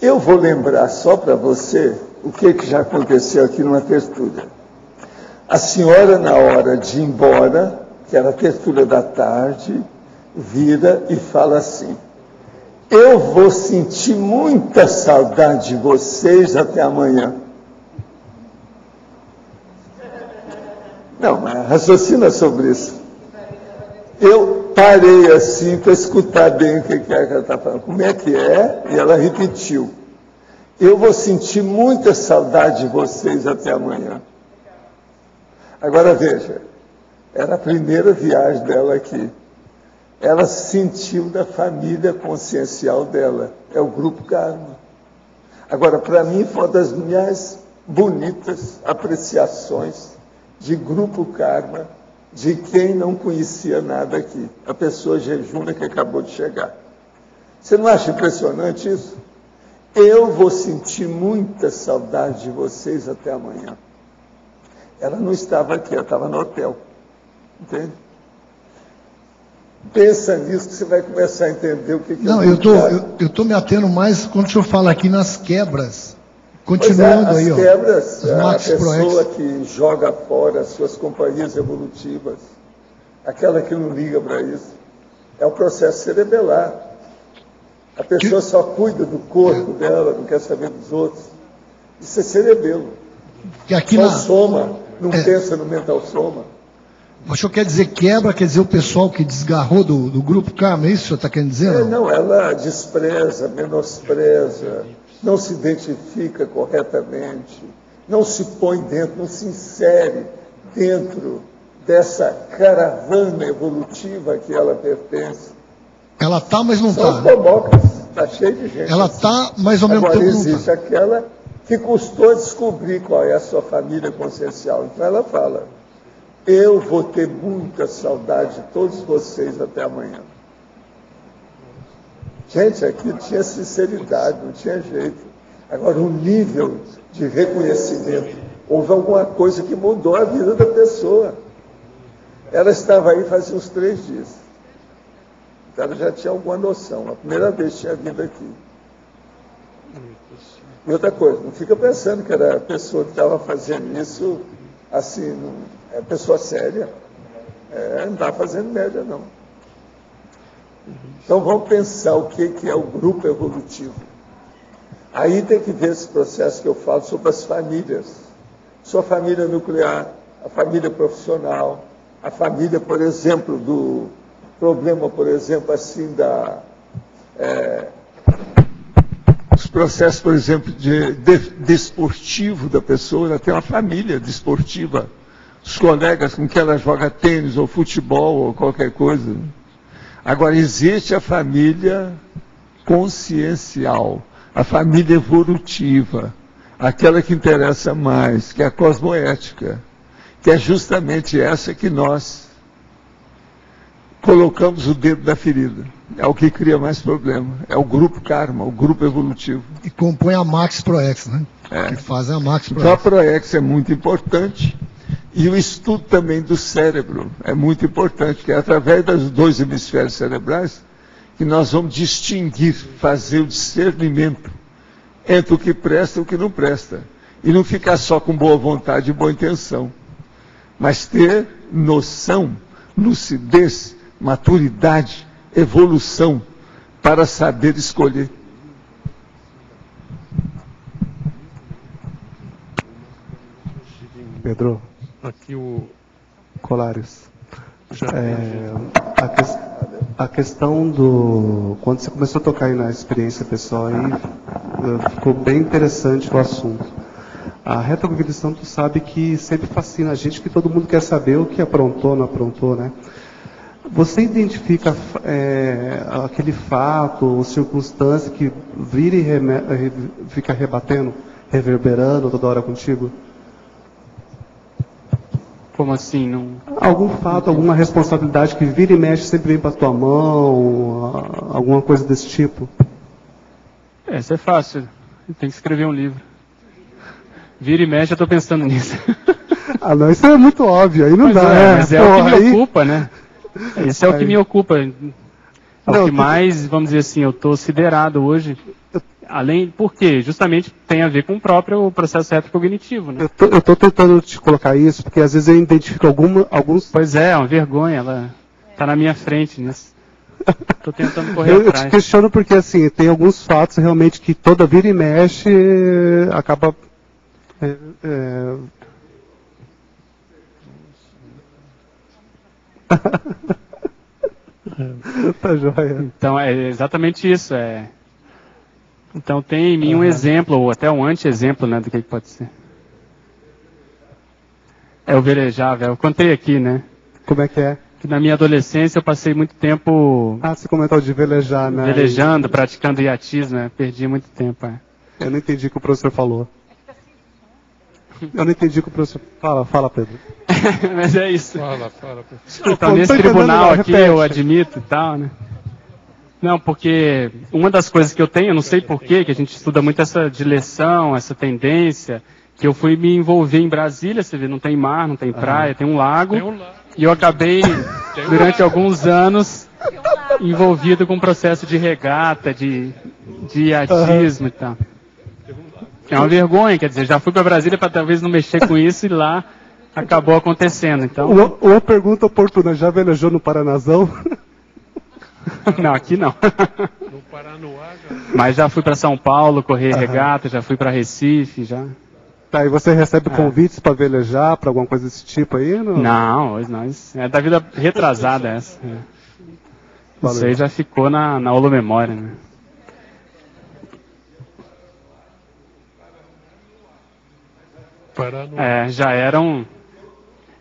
Eu vou lembrar só para você o que já aconteceu aqui numa tertúlia. A senhora, na hora de ir embora, que era a tertúlia da tarde, vira e fala assim: eu vou sentir muita saudade de vocês até amanhã. Não, mas raciocina sobre isso. Eu parei assim para escutar bem o que é que ela está falando. Como é que é? E ela repetiu: eu vou sentir muita saudade de vocês até amanhã. Agora veja, era a primeira viagem dela aqui. Ela sentiu da família consciencial dela. É o grupo karma. Agora, para mim, foi uma das minhas bonitas apreciações de grupo karma, de quem não conhecia nada aqui. A pessoa jejuna que acabou de chegar. Você não acha impressionante isso? Eu vou sentir muita saudade de vocês até amanhã. Ela não estava aqui, ela estava no hotel. Entende? Pensa nisso que você vai começar a entender o que não, é. Eu estou me atendo mais quando o senhor fala aqui nas quebras. Continuando aí, ó. As quebras, a pessoa que joga fora as suas companhias evolutivas, aquela que não liga para isso, é o processo cerebelar. A pessoa só cuida do corpo dela, não quer saber dos outros. Isso é cerebelo. Só soma, não pensa no mental soma. O senhor quer dizer quebra, quer dizer o pessoal que desgarrou do grupo karma, é isso que o senhor está querendo dizer? Não, ela despreza, menospreza, não se identifica corretamente, não se põe dentro, não se insere dentro dessa caravana evolutiva que ela pertence. Ela está, mas não está. São bobocas, está cheio de gente. Ela está, mas ao mesmo tempo não está. Agora existe aquela que custou descobrir qual é a sua família consciencial. Então ela fala: eu vou ter muita saudade de todos vocês até amanhã. Gente, aqui tinha sinceridade, não tinha jeito. Agora, o nível de reconhecimento, houve alguma coisa que mudou a vida da pessoa. Ela estava aí fazia uns 3 dias. Então, ela já tinha alguma noção. A primeira vez que tinha vindo aqui. E outra coisa, não fica pensando que era a pessoa que estava fazendo isso assim, não, é pessoa séria. Não está fazendo média, não. Então vamos pensar o que é o grupo evolutivo. Aí tem que ver esse processo que eu falo sobre as famílias. Sua família nuclear, a família profissional, a família, por exemplo, do problema, por exemplo, assim, os processos, por exemplo, desportivo da pessoa, ela tem uma família desportiva. os colegas com quem ela joga tênis ou futebol ou qualquer coisa. Agora, existe a família consciencial, a família evolutiva, aquela que interessa mais, que é a cosmoética, que é justamente essa que nós colocamos o dedo da ferida. É o que cria mais problema. É o grupo karma, o grupo evolutivo. E compõe a Max Proex, né? É. Que faz a Max Proex. Então a Proex é muito importante. E o estudo também do cérebro é muito importante, que é através dos 2 hemisférios cerebrais que nós vamos distinguir, fazer o discernimento entre o que presta e o que não presta. E não ficar só com boa vontade e boa intenção, mas ter noção, lucidez, maturidade, evolução, para saber escolher. Pedro. Aqui o Colares. A questão do... Quando você começou a tocar aí na experiência pessoal, aí, ficou bem interessante o assunto. A retrocognição, tu sabe que sempre fascina a gente, que todo mundo quer saber o que aprontou, não aprontou, né? Você identifica aquele fato ou circunstância que vira e fica rebatendo, reverberando toda hora contigo? Como assim? Não... Algum fato, alguma responsabilidade que vira e mexe sempre vem para tua mão, alguma coisa desse tipo? Isso é fácil. Tem que escrever um livro. Vira e mexe, eu estou pensando nisso. Ah, não, isso é muito óbvio, aí não dá. Mas é o que me ocupa, né? Esse é o que me ocupa. É o que mais, vamos dizer assim, eu estou siderado hoje. Além, por quê? Justamente tem a ver com o próprio processo retrocognitivo, né? Eu estou tentando te colocar isso, porque às vezes eu identifico alguns... Pois é, uma vergonha, ela está na minha frente nisso. Estou tentando correr atrás. Eu te questiono porque, assim, tem alguns fatos realmente que toda vira e mexe acaba... Tá joia. Então, é exatamente isso, Então tem em mim um exemplo, ou até um anti-exemplo, né, do que pode ser. É o velejar, velho. Eu contei aqui, né? Como é que é? Que na minha adolescência eu passei muito tempo... Ah, você comentou de velejar, né? Velejando, praticando iatismo, né? Perdi muito tempo, Eu não entendi o que o professor falou. Eu não entendi o que o professor... Fala, Pedro. Mas é isso. Fala, professor. Então, nesse tribunal aqui, eu admito e tal, né? Não, porque uma das coisas que eu tenho, eu não sei porquê, que a gente estuda muito essa dileção, essa tendência, que eu fui me envolver em Brasília, você vê, não tem mar, não tem praia, tem um lago, e eu acabei, durante alguns anos, envolvido com um processo de regata, de iatismo e tal. É uma vergonha, quer dizer, já fui para Brasília para talvez não mexer com isso e lá acabou acontecendo. Então... Uma pergunta oportuna, já velejou no Paranazão? Não, aqui não. No Paranoá já... Mas já fui para São Paulo correr regata, já fui para Recife, já. Tá, e você recebe convites para velejar, para alguma coisa desse tipo aí? Não, hoje não. É da vida retrasada essa. Isso aí já ficou na holomemória, né? Paranoá. Já eram...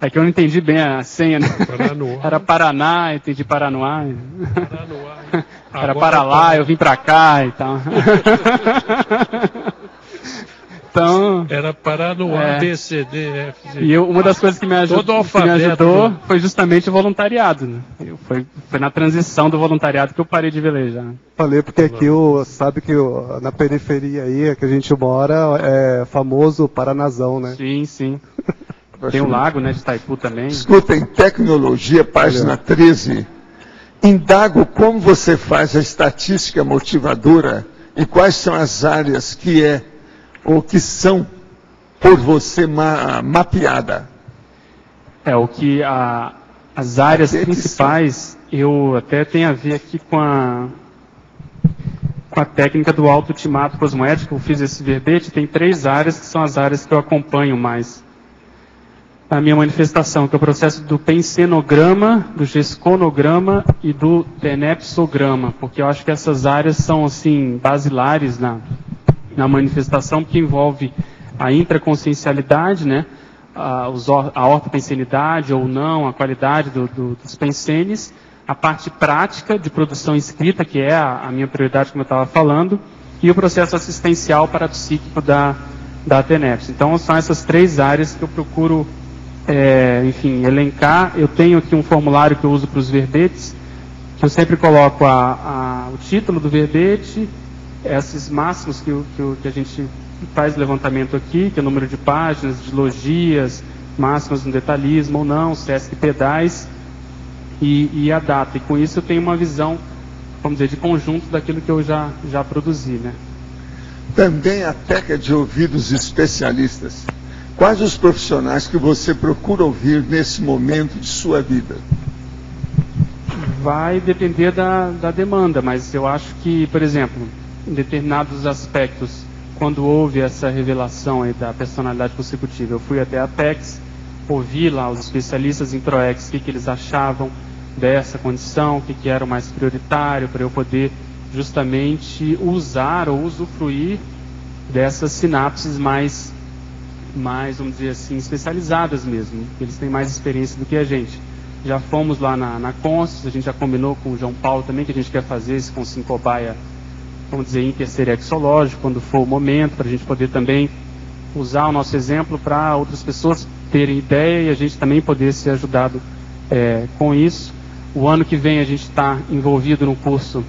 É que eu não entendi bem a senha, né? Paranoá. Era Paraná, entendi Paranoá. Paranoá. Era para lá, eu vim para cá e tal. Então, era Paranoá, B, C, D, F, G. E uma das coisas que me ajudou foi justamente o voluntariado. Né? Foi na transição do voluntariado que eu parei de velejar. Falei porque aqui, sabe que na periferia aí que a gente mora é famoso Paranazão, né? Sim, sim. Tem um lago, né, de Itaipu também. Escutem, Tecnologia, página 13. Indago como você faz a estatística motivadora e quais são as áreas ou que são por você mapeada. O que as áreas principais, eu até tenho a ver aqui com a técnica do auto-ultimato cosmoético, eu fiz esse verbete, tem 3 áreas que são as áreas que eu acompanho mais. A minha manifestação, que é o processo do pensenograma, do gesconograma e do tenepsograma, porque eu acho que essas áreas são, assim, basilares na manifestação, que envolve a intraconsciencialidade, né? a ortopensenidade ou não, a qualidade dos pensenes, a parte prática de produção escrita, que é a minha prioridade, como eu estava falando, e o processo assistencial parapsíquico da TENEPS. Então, são essas 3 áreas que eu procuro, enfim, elencar. Eu tenho aqui um formulário que eu uso para os verbetes, que eu sempre coloco o título do verbete, esses máximos que a gente faz levantamento aqui, que é o número de páginas, de logias, máximas no detalhismo ou não, Sesc pedais, e a data. E com isso eu tenho uma visão, vamos dizer, de conjunto daquilo que eu já produzi, né? Também a técnica de ouvir dos especialistas. Quais os profissionais que você procura ouvir nesse momento de sua vida? Vai depender da demanda, mas eu acho que, por exemplo, em determinados aspectos, quando houve essa revelação aí da personalidade consecutiva, eu fui até a Apex, ouvi lá os especialistas em PROEX, o que eles achavam dessa condição, o que era o mais prioritário, para eu poder justamente usar ou usufruir dessas sinapses mais, vamos dizer assim, especializadas mesmo. Eles têm mais experiência do que a gente. Já fomos lá na Conscius, a gente já combinou com o João Paulo também que a gente quer fazer esse com cobaia, vamos dizer, interserexológico, quando for o momento, para a gente poder também usar o nosso exemplo para outras pessoas terem ideia e a gente também poder ser ajudado com isso. O ano que vem a gente está envolvido no curso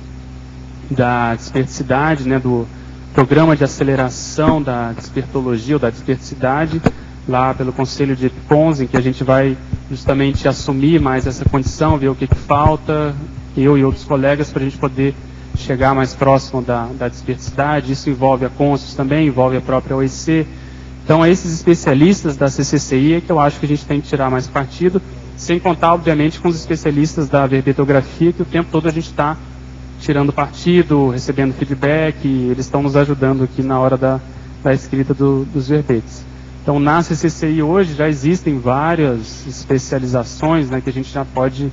da desperticidade, né, do programa de aceleração da despertologia ou da desperticidade, lá pelo Conselho de Epicons, em que a gente vai justamente assumir mais essa condição, ver o que falta, eu e outros colegas, para a gente poder chegar mais próximo da desperticidade. Isso envolve a Conscius também, envolve a própria OEC. Então, esses especialistas da CCCI é que eu acho que a gente tem que tirar mais partido, sem contar, obviamente, com os especialistas da verbetografia, que o tempo todo a gente está tirando partido, recebendo feedback, e eles estão nos ajudando aqui na hora da escrita dos verbetes. Então, na CCCI hoje já existem várias especializações, né, que a gente já pode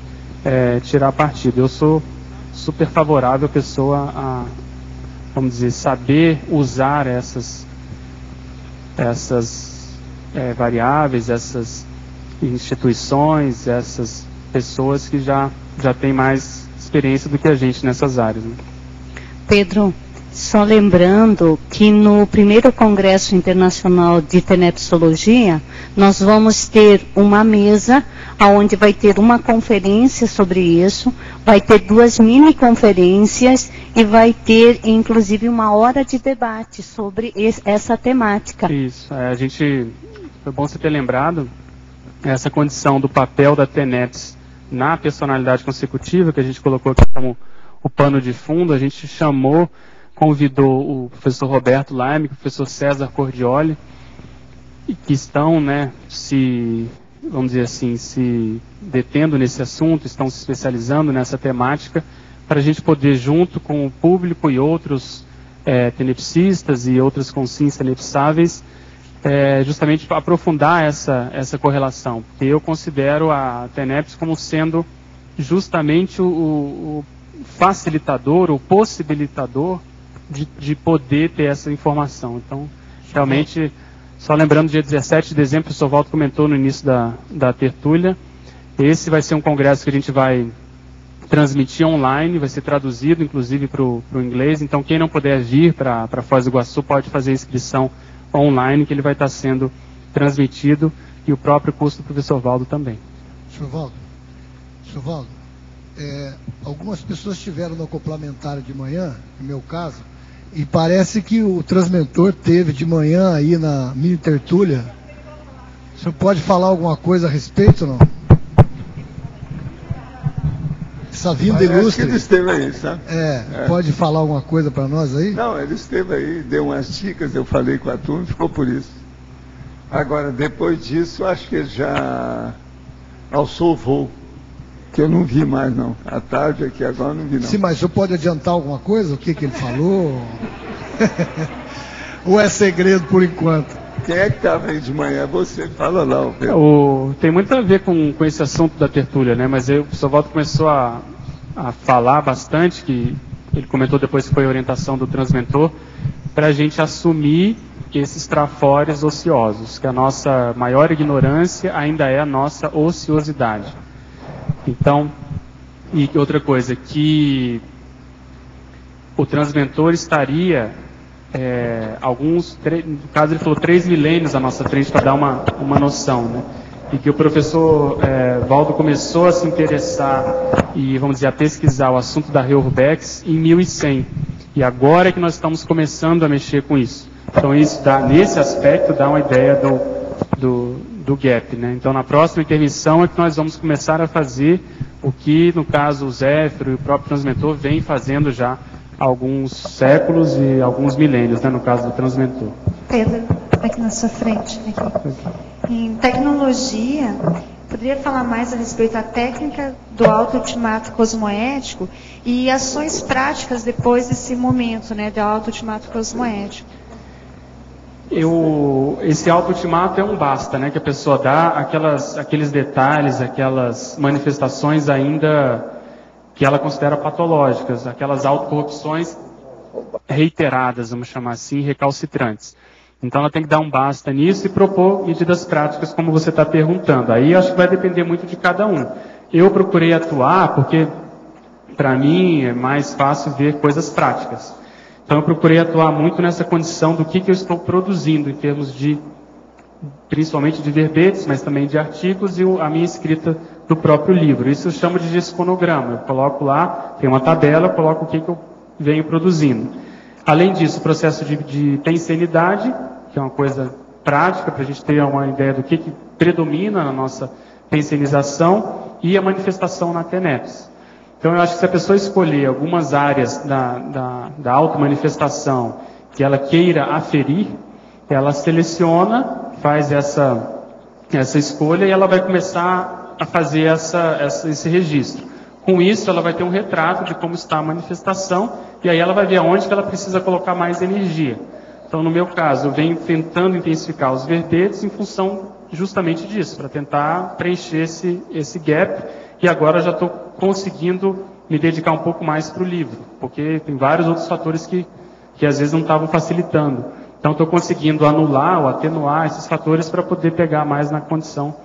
tirar partido. Eu sou super favorável a pessoa a, vamos dizer, saber usar essas variáveis, essas instituições, essas pessoas que já têm mais experiência do que a gente nessas áreas, né? Pedro, só lembrando que no primeiro Congresso Internacional de Tenepsologia, nós vamos ter uma mesa onde vai ter uma conferência sobre isso, vai ter 2 mini-conferências e vai ter, inclusive, 1 hora de debate sobre essa temática. Isso, foi bom você ter lembrado essa condição do papel da TENEPS na personalidade consecutiva, que a gente colocou aqui como o pano de fundo. A gente convidou o professor Roberto Laime, o professor César Cordioli, que estão, né, vamos dizer assim, se detendo nesse assunto, estão se especializando nessa temática, para a gente poder, junto com o público e outros tenepsistas e outras consciências tenepsáveis, justamente para aprofundar essa correlação, porque eu considero a TENEPS como sendo justamente o facilitador, o possibilitador de poder ter essa informação. Então, realmente, só lembrando, dia 17 de dezembro, o professor Walter comentou no início da tertúlia, esse vai ser um congresso que a gente vai transmitir online, vai ser traduzido, inclusive, para o inglês. Então, quem não puder vir para Foz do Iguaçu pode fazer a inscrição online, que ele vai estar sendo transmitido, e o próprio curso do professor Valdo também. Senhor Valdo, algumas pessoas estiveram no complementar de manhã, no meu caso, e parece que o transmentor teve de manhã aí na mini tertúlia. O senhor pode falar alguma coisa a respeito, não? Essa vinda ilustre. Acho que ele esteve aí, sabe? Pode falar alguma coisa para nós aí? Não, ele esteve aí, deu umas dicas, eu falei com a turma, ficou por isso. Agora, depois disso, acho que ele já alçou o voo, que eu não vi mais, não. À tarde aqui agora eu não vi, não. Sim, mas o senhor pode adiantar alguma coisa? O que ele falou? Ou é segredo por enquanto? Quem é que estava aí de manhã? Você fala lá, o Pedro. Tem muito a ver com esse assunto da tertúlia, né? Mas aí o professor Waldo começou a falar bastante, que ele comentou depois que foi a orientação do transmentor, para a gente assumir esses trafores ociosos, que a nossa maior ignorância ainda é a nossa ociosidade. Então, e outra coisa, que o transmentor estaria, no caso ele falou 3 milênios à nossa frente, para dar uma noção, né? E que o professor Valdo começou a se interessar e, vamos dizer, a pesquisar o assunto da Reurbex em 1100. E agora é que nós estamos começando a mexer com isso. Então isso nesse aspecto dá uma ideia do gap, né? Então na próxima intervenção é que nós vamos começar a fazer o que, no caso, o Zéfiro e o próprio transmentor vem fazendo já há alguns séculos e alguns milênios, né, no caso do transmentor. Pedro, aqui na sua frente. Aqui. Em tecnologia, poderia falar mais a respeito da técnica do auto-ultimato cosmoético e ações práticas depois desse momento, né, do auto-ultimato cosmoético? Esse auto-ultimato é um basta, né, que a pessoa dá aqueles detalhes, aquelas manifestações ainda que ela considera patológicas, aquelas autocorrupções reiteradas, vamos chamar assim, recalcitrantes. Então ela tem que dar um basta nisso e propor medidas práticas, como você está perguntando. Aí acho que vai depender muito de cada um. Eu procurei atuar porque, para mim, é mais fácil ver coisas práticas. Então eu procurei atuar muito nessa condição do que eu estou produzindo, em termos de, principalmente de verbetes, mas também de artigos e a minha escrita do próprio livro. Isso eu chamo de gesconograma. Eu coloco lá, tem uma tabela, eu coloco o que eu venho produzindo. Além disso, o processo de pensenidade, que é uma coisa prática, para a gente ter uma ideia do que predomina na nossa pensenização, e a manifestação na TENEPS. Então, eu acho que se a pessoa escolher algumas áreas da auto-manifestação que ela queira aferir, ela seleciona, faz essa escolha e ela vai começar a fazer esse registro. Com isso, ela vai ter um retrato de como está a manifestação e aí ela vai ver aonde que ela precisa colocar mais energia. Então, no meu caso, eu venho tentando intensificar os verbetes em função justamente disso, para tentar preencher esse gap, e agora já estou conseguindo me dedicar um pouco mais para o livro, porque tem vários outros fatores que às vezes não estavam facilitando. Então, estou conseguindo anular ou atenuar esses fatores para poder pegar mais na condição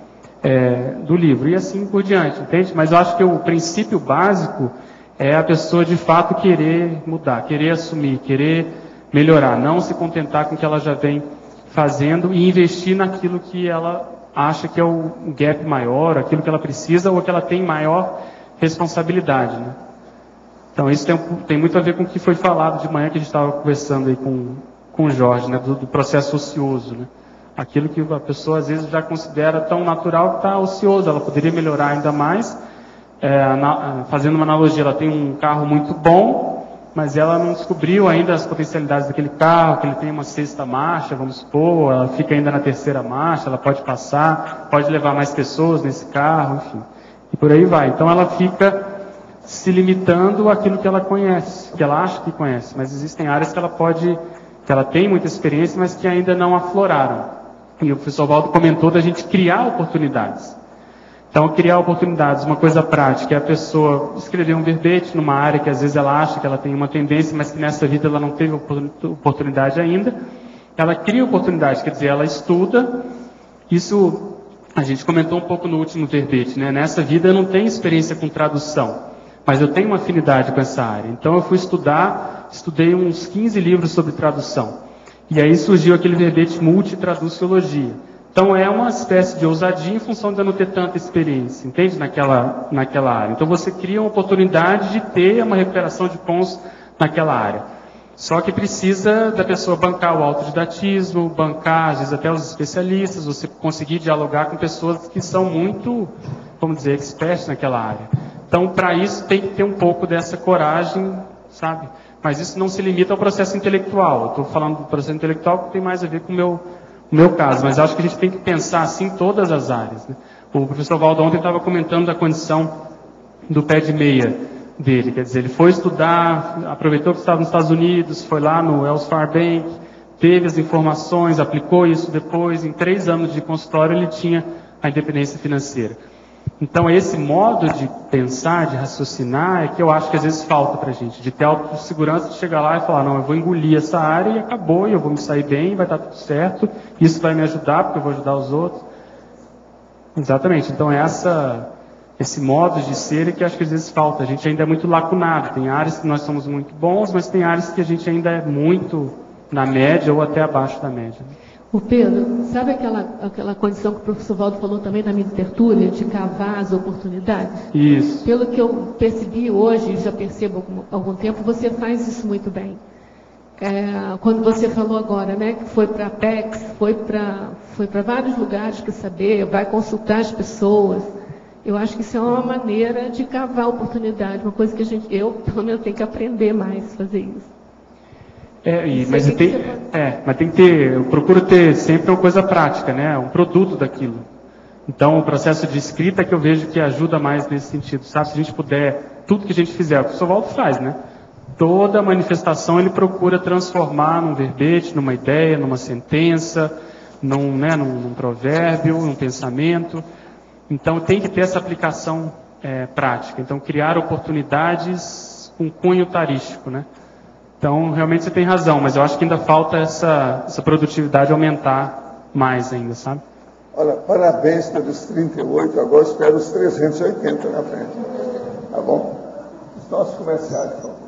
do livro, e assim por diante, entende? Mas eu acho que o princípio básico é a pessoa de fato querer mudar, querer assumir, querer melhorar, não se contentar com o que ela já vem fazendo e investir naquilo que ela acha que é o gap maior, aquilo que ela precisa ou que ela tem maior responsabilidade, né? Então isso tem muito a ver com o que foi falado de manhã, que a gente estava conversando aí com o Jorge, né, do processo ocioso, né? Aquilo que a pessoa às vezes já considera tão natural que está ocioso, ela poderia melhorar ainda mais. Fazendo uma analogia, ela tem um carro muito bom, mas ela não descobriu ainda as potencialidades daquele carro, que ele tem uma 6ª marcha, vamos supor, ela fica ainda na 3ª marcha, ela pode passar, pode levar mais pessoas nesse carro, enfim. E por aí vai. Então ela fica se limitando àquilo que ela conhece, que ela acha que conhece, mas existem áreas que ela tem muita experiência, mas que ainda não afloraram. E o professor Valdo comentou da gente criar oportunidades. Então, criar oportunidades, uma coisa prática, é a pessoa escrever um verbete numa área que às vezes ela acha que ela tem uma tendência, mas que nessa vida ela não teve oportunidade ainda. Ela cria oportunidade, quer dizer, ela estuda. Isso a gente comentou um pouco no último verbete, né? Nessa vida eu não tenho experiência com tradução, mas eu tenho uma afinidade com essa área. Então eu fui estudei uns 15 livros sobre tradução. E aí surgiu aquele verbete multitraduciologia. Então é uma espécie de ousadia em função de eu não ter tanta experiência, entende? Naquela área. Então você cria uma oportunidade de ter uma recuperação de pontos naquela área. Só que precisa da pessoa bancar o autodidatismo, bancar, às vezes, até os especialistas, você conseguir dialogar com pessoas que são muito, vamos dizer, experts naquela área. Então, para isso, tem que ter um pouco dessa coragem, sabe? Mas isso não se limita ao processo intelectual. Eu estou falando do processo intelectual que tem mais a ver com o meu caso, mas acho que a gente tem que pensar assim em todas as áreas, né? O professor Valdo ontem estava comentando da condição do pé de meia dele, quer dizer, ele foi estudar, aproveitou que estava nos Estados Unidos, foi lá no Wells Fargo Bank, teve as informações, aplicou isso depois, em 3 anos de consultório ele tinha a independência financeira. Então, esse modo de pensar, de raciocinar, é que eu acho que às vezes falta para a gente, de ter autossegurança, de chegar lá e falar, não, eu vou engolir essa área e acabou, e eu vou me sair bem, vai estar tudo certo, isso vai me ajudar, porque eu vou ajudar os outros. Exatamente, então esse modo de ser é que eu acho que às vezes falta, a gente ainda é muito lacunado, tem áreas que nós somos muito bons, mas tem áreas que a gente ainda é muito na média ou até abaixo da média. O Pedro, sabe aquela condição que o professor Valdo falou também na minha tertúlia, de cavar as oportunidades? Isso. Pelo que eu percebi hoje, já percebo há algum tempo, você faz isso muito bem. Quando você falou agora, né, que foi para a PEX, foi para vários lugares para saber, vai consultar as pessoas. Eu acho que isso é uma maneira de cavar a oportunidade, uma coisa que eu, pelo menos, tenho que aprender mais a fazer isso. Mas tem que ter, eu procuro ter sempre uma coisa prática, né? Um produto daquilo. Então, o processo de escrita que eu vejo que ajuda mais nesse sentido, sabe? Se a gente puder, tudo que a gente fizer, o que o professor Valdo faz, né? Toda manifestação ele procura transformar num verbete, numa ideia, numa sentença, num provérbio, num pensamento. Então, tem que ter essa aplicação prática. Então, criar oportunidades com cunho tarístico, né? Então, realmente você tem razão, mas eu acho que ainda falta essa produtividade aumentar mais ainda, sabe? Olha, parabéns pelos 38, agora espero os 380 na frente. Tá bom? Os nossos comerciais, por favor.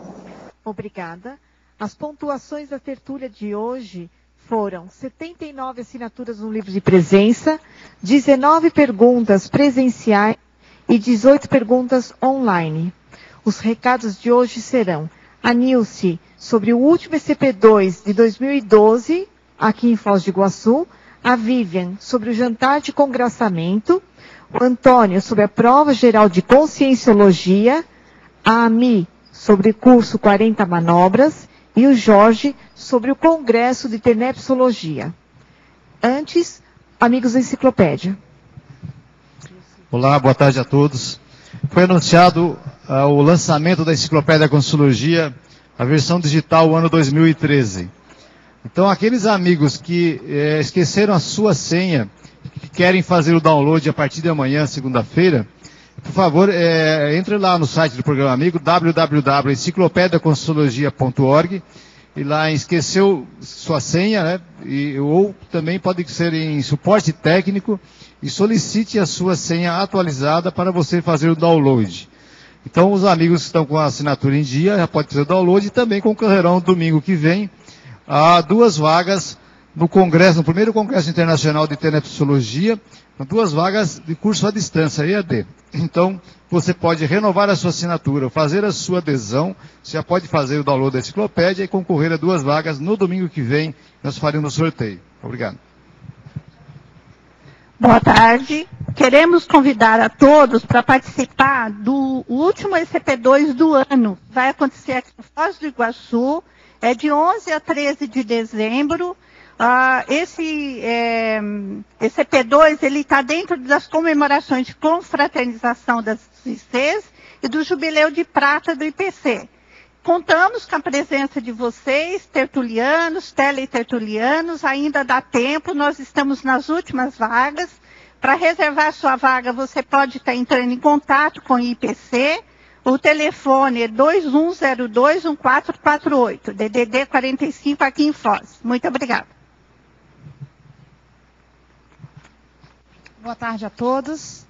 Obrigada. As pontuações da tertúlia de hoje foram 79 assinaturas no livro de presença, 19 perguntas presenciais e 18 perguntas online. Os recados de hoje serão: a Nilce, sobre o último ECP2 de 2012, aqui em Foz do Iguaçu, a Vivian, sobre o jantar de congraçamento, o Antônio, sobre a prova geral de conscienciologia, a Ami, sobre o curso 40 manobras, e o Jorge, sobre o congresso de tenepsologia. Antes, amigos da enciclopédia. Olá, boa tarde a todos. Foi anunciado o lançamento da enciclopédia da Conscienciologia, a versão digital, ano 2013. Então, aqueles amigos que esqueceram a sua senha, que querem fazer o download a partir de amanhã, segunda-feira, por favor, entre lá no site do Programa Amigo, www.enciclopediaconscienciologia.org, e lá esqueceu sua senha, né? Ou também pode ser em suporte técnico, e solicite a sua senha atualizada para você fazer o download. Então, os amigos que estão com a assinatura em dia já podem fazer o download, e também concorrerão domingo que vem a 2 vagas no congresso, no primeiro Congresso Internacional de Tenepsologia, 2 vagas de curso à distância, EAD. Então, você pode renovar a sua assinatura, fazer a sua adesão, você já pode fazer o download da enciclopédia e concorrer a 2 vagas no domingo que vem, nós faremos o sorteio. Obrigado. Boa tarde. Queremos convidar a todos para participar do último ECP2 do ano. Vai acontecer aqui em Foz do Iguaçu, é de 11 a 13 de dezembro. Esse ECP2 ele está dentro das comemorações de confraternização das ICs e do jubileu de prata do IPC. Contamos com a presença de vocês, tertulianos, teletertulianos, ainda dá tempo, nós estamos nas últimas vagas. Para reservar sua vaga, você pode estar entrando em contato com o IPC. O telefone é 2102-1448, DDD 45 aqui em Foz. Muito obrigada. Boa tarde a todos.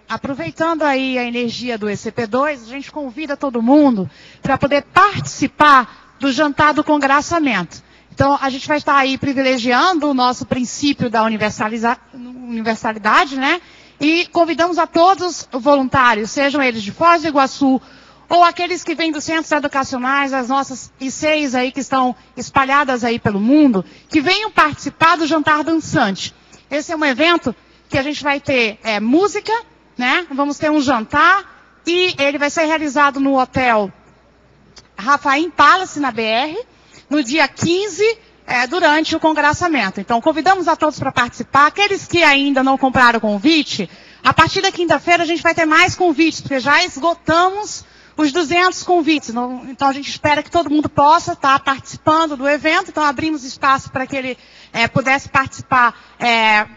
Aproveitando aí a energia do ECP2, a gente convida todo mundo para poder participar do jantar do congraçamento. Então, a gente vai estar aí privilegiando o nosso princípio da universalidade, né? E convidamos a todos os voluntários, sejam eles de Foz do Iguaçu, ou aqueles que vêm dos centros educacionais, as nossas ICs aí que estão espalhadas aí pelo mundo, que venham participar do jantar dançante. Esse é um evento que a gente vai ter música, né? Vamos ter um jantar e ele vai ser realizado no Hotel Rafaim Palace, na BR, no dia 15, durante o congraçamento. Então, convidamos a todos para participar. Aqueles que ainda não compraram convite, a partir da quinta-feira a gente vai ter mais convites, porque já esgotamos os 200 convites. Então, a gente espera que todo mundo possa estar participando do evento. Então, abrimos espaço para que ele pudesse participar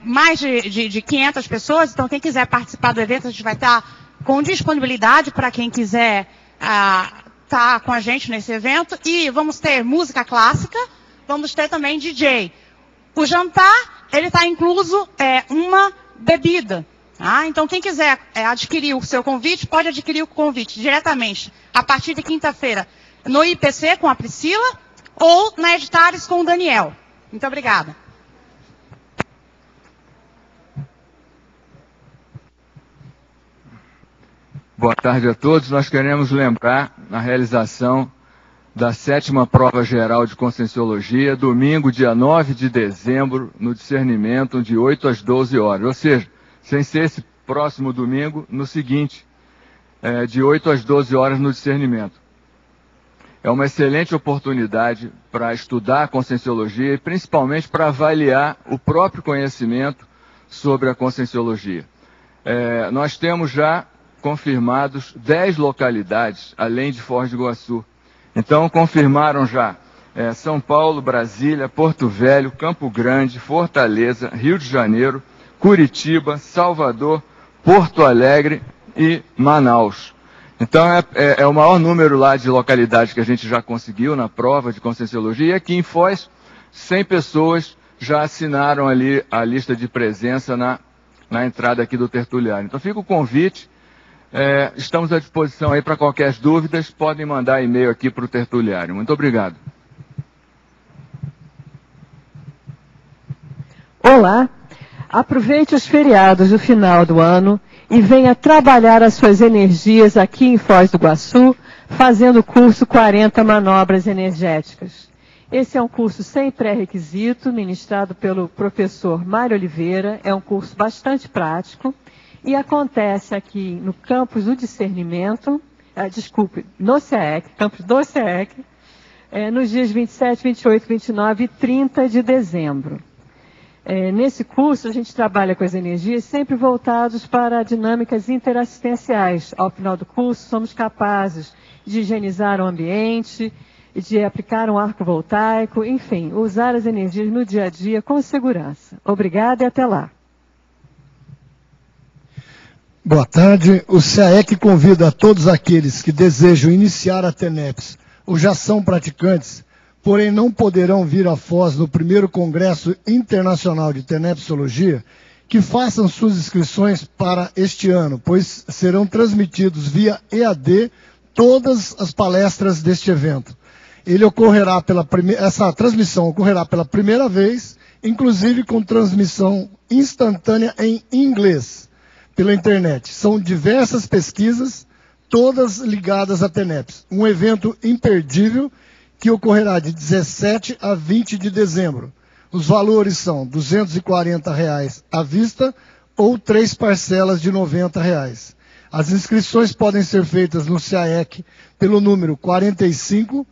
mais de 500 pessoas. Então, quem quiser participar do evento, a gente vai estar com disponibilidade para quem quiser estar com a gente nesse evento. E vamos ter música clássica, vamos ter também DJ. O jantar, ele está incluso uma bebida. Então, quem quiser adquirir o seu convite, pode adquirir o convite diretamente, a partir de quinta-feira, no IPC com a Priscila, ou na Editares com o Daniel. Muito obrigada. Boa tarde a todos. Nós queremos lembrar a realização da 7ª Prova Geral de Conscienciologia, domingo, dia 9 de dezembro, no Discernimento, de 8 às 12 horas. Ou seja, sem ser esse próximo domingo, no seguinte, de 8 às 12 horas no Discernimento. É uma excelente oportunidade para estudar a Conscienciologia e principalmente para avaliar o próprio conhecimento sobre a Conscienciologia. Nós temos já confirmados 10 localidades, além de Foz do Iguaçu. Então, confirmaram já São Paulo, Brasília, Porto Velho, Campo Grande, Fortaleza, Rio de Janeiro, Curitiba, Salvador, Porto Alegre e Manaus. Então, é o maior número lá de localidades que a gente já conseguiu na prova de Conscienciologia. E aqui em Foz, 100 pessoas já assinaram ali a lista de presença na entrada aqui do tertuliário. Então, fica o convite. Estamos à disposição aí para qualquer dúvidas. Podem mandar e-mail aqui para o tertuliário. Muito obrigado. Olá. Aproveite os feriados do final do ano e venha trabalhar as suas energias aqui em Foz do Iguaçu, fazendo o curso 40 Manobras Energéticas. Esse é um curso sem pré-requisito, ministrado pelo professor Mário Oliveira. É um curso bastante prático e acontece aqui no campus do Discernimento, no CEEC, campus do CEEC, nos dias 27, 28, 29 e 30 de dezembro. Nesse curso, a gente trabalha com as energias sempre voltados para dinâmicas interassistenciais. Ao final do curso, somos capazes de higienizar o ambiente, de aplicar um arco voltaico, enfim, usar as energias no dia a dia com segurança. Obrigada e até lá. Boa tarde. O CAEC convida a todos aqueles que desejam iniciar a TENEPS ou já são praticantes, porém não poderão vir a Foz no primeiro Congresso Internacional de Tenepsologia, que façam suas inscrições para este ano, pois serão transmitidos via EAD todas as palestras deste evento. Essa transmissão ocorrerá pela primeira vez, inclusive com transmissão instantânea em inglês, pela internet. São diversas pesquisas, todas ligadas à TENEPS. Um evento imperdível, que ocorrerá de 17 a 20 de dezembro. Os valores são R$ 240 à vista ou 3 parcelas de R$ 90. As inscrições podem ser feitas no CAEC pelo número 45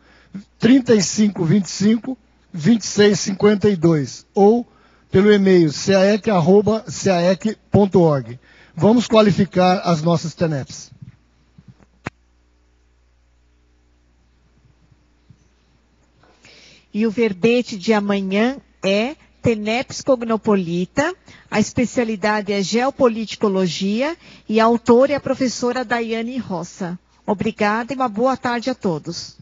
3525 2652 ou pelo e-mail caec@caec.org. Vamos qualificar as nossas TENEPS. E o verbete de amanhã é TENEPS Cognopolita, a especialidade é Geopoliticologia e a autora é a professora Daiane Roça. Obrigada e uma boa tarde a todos.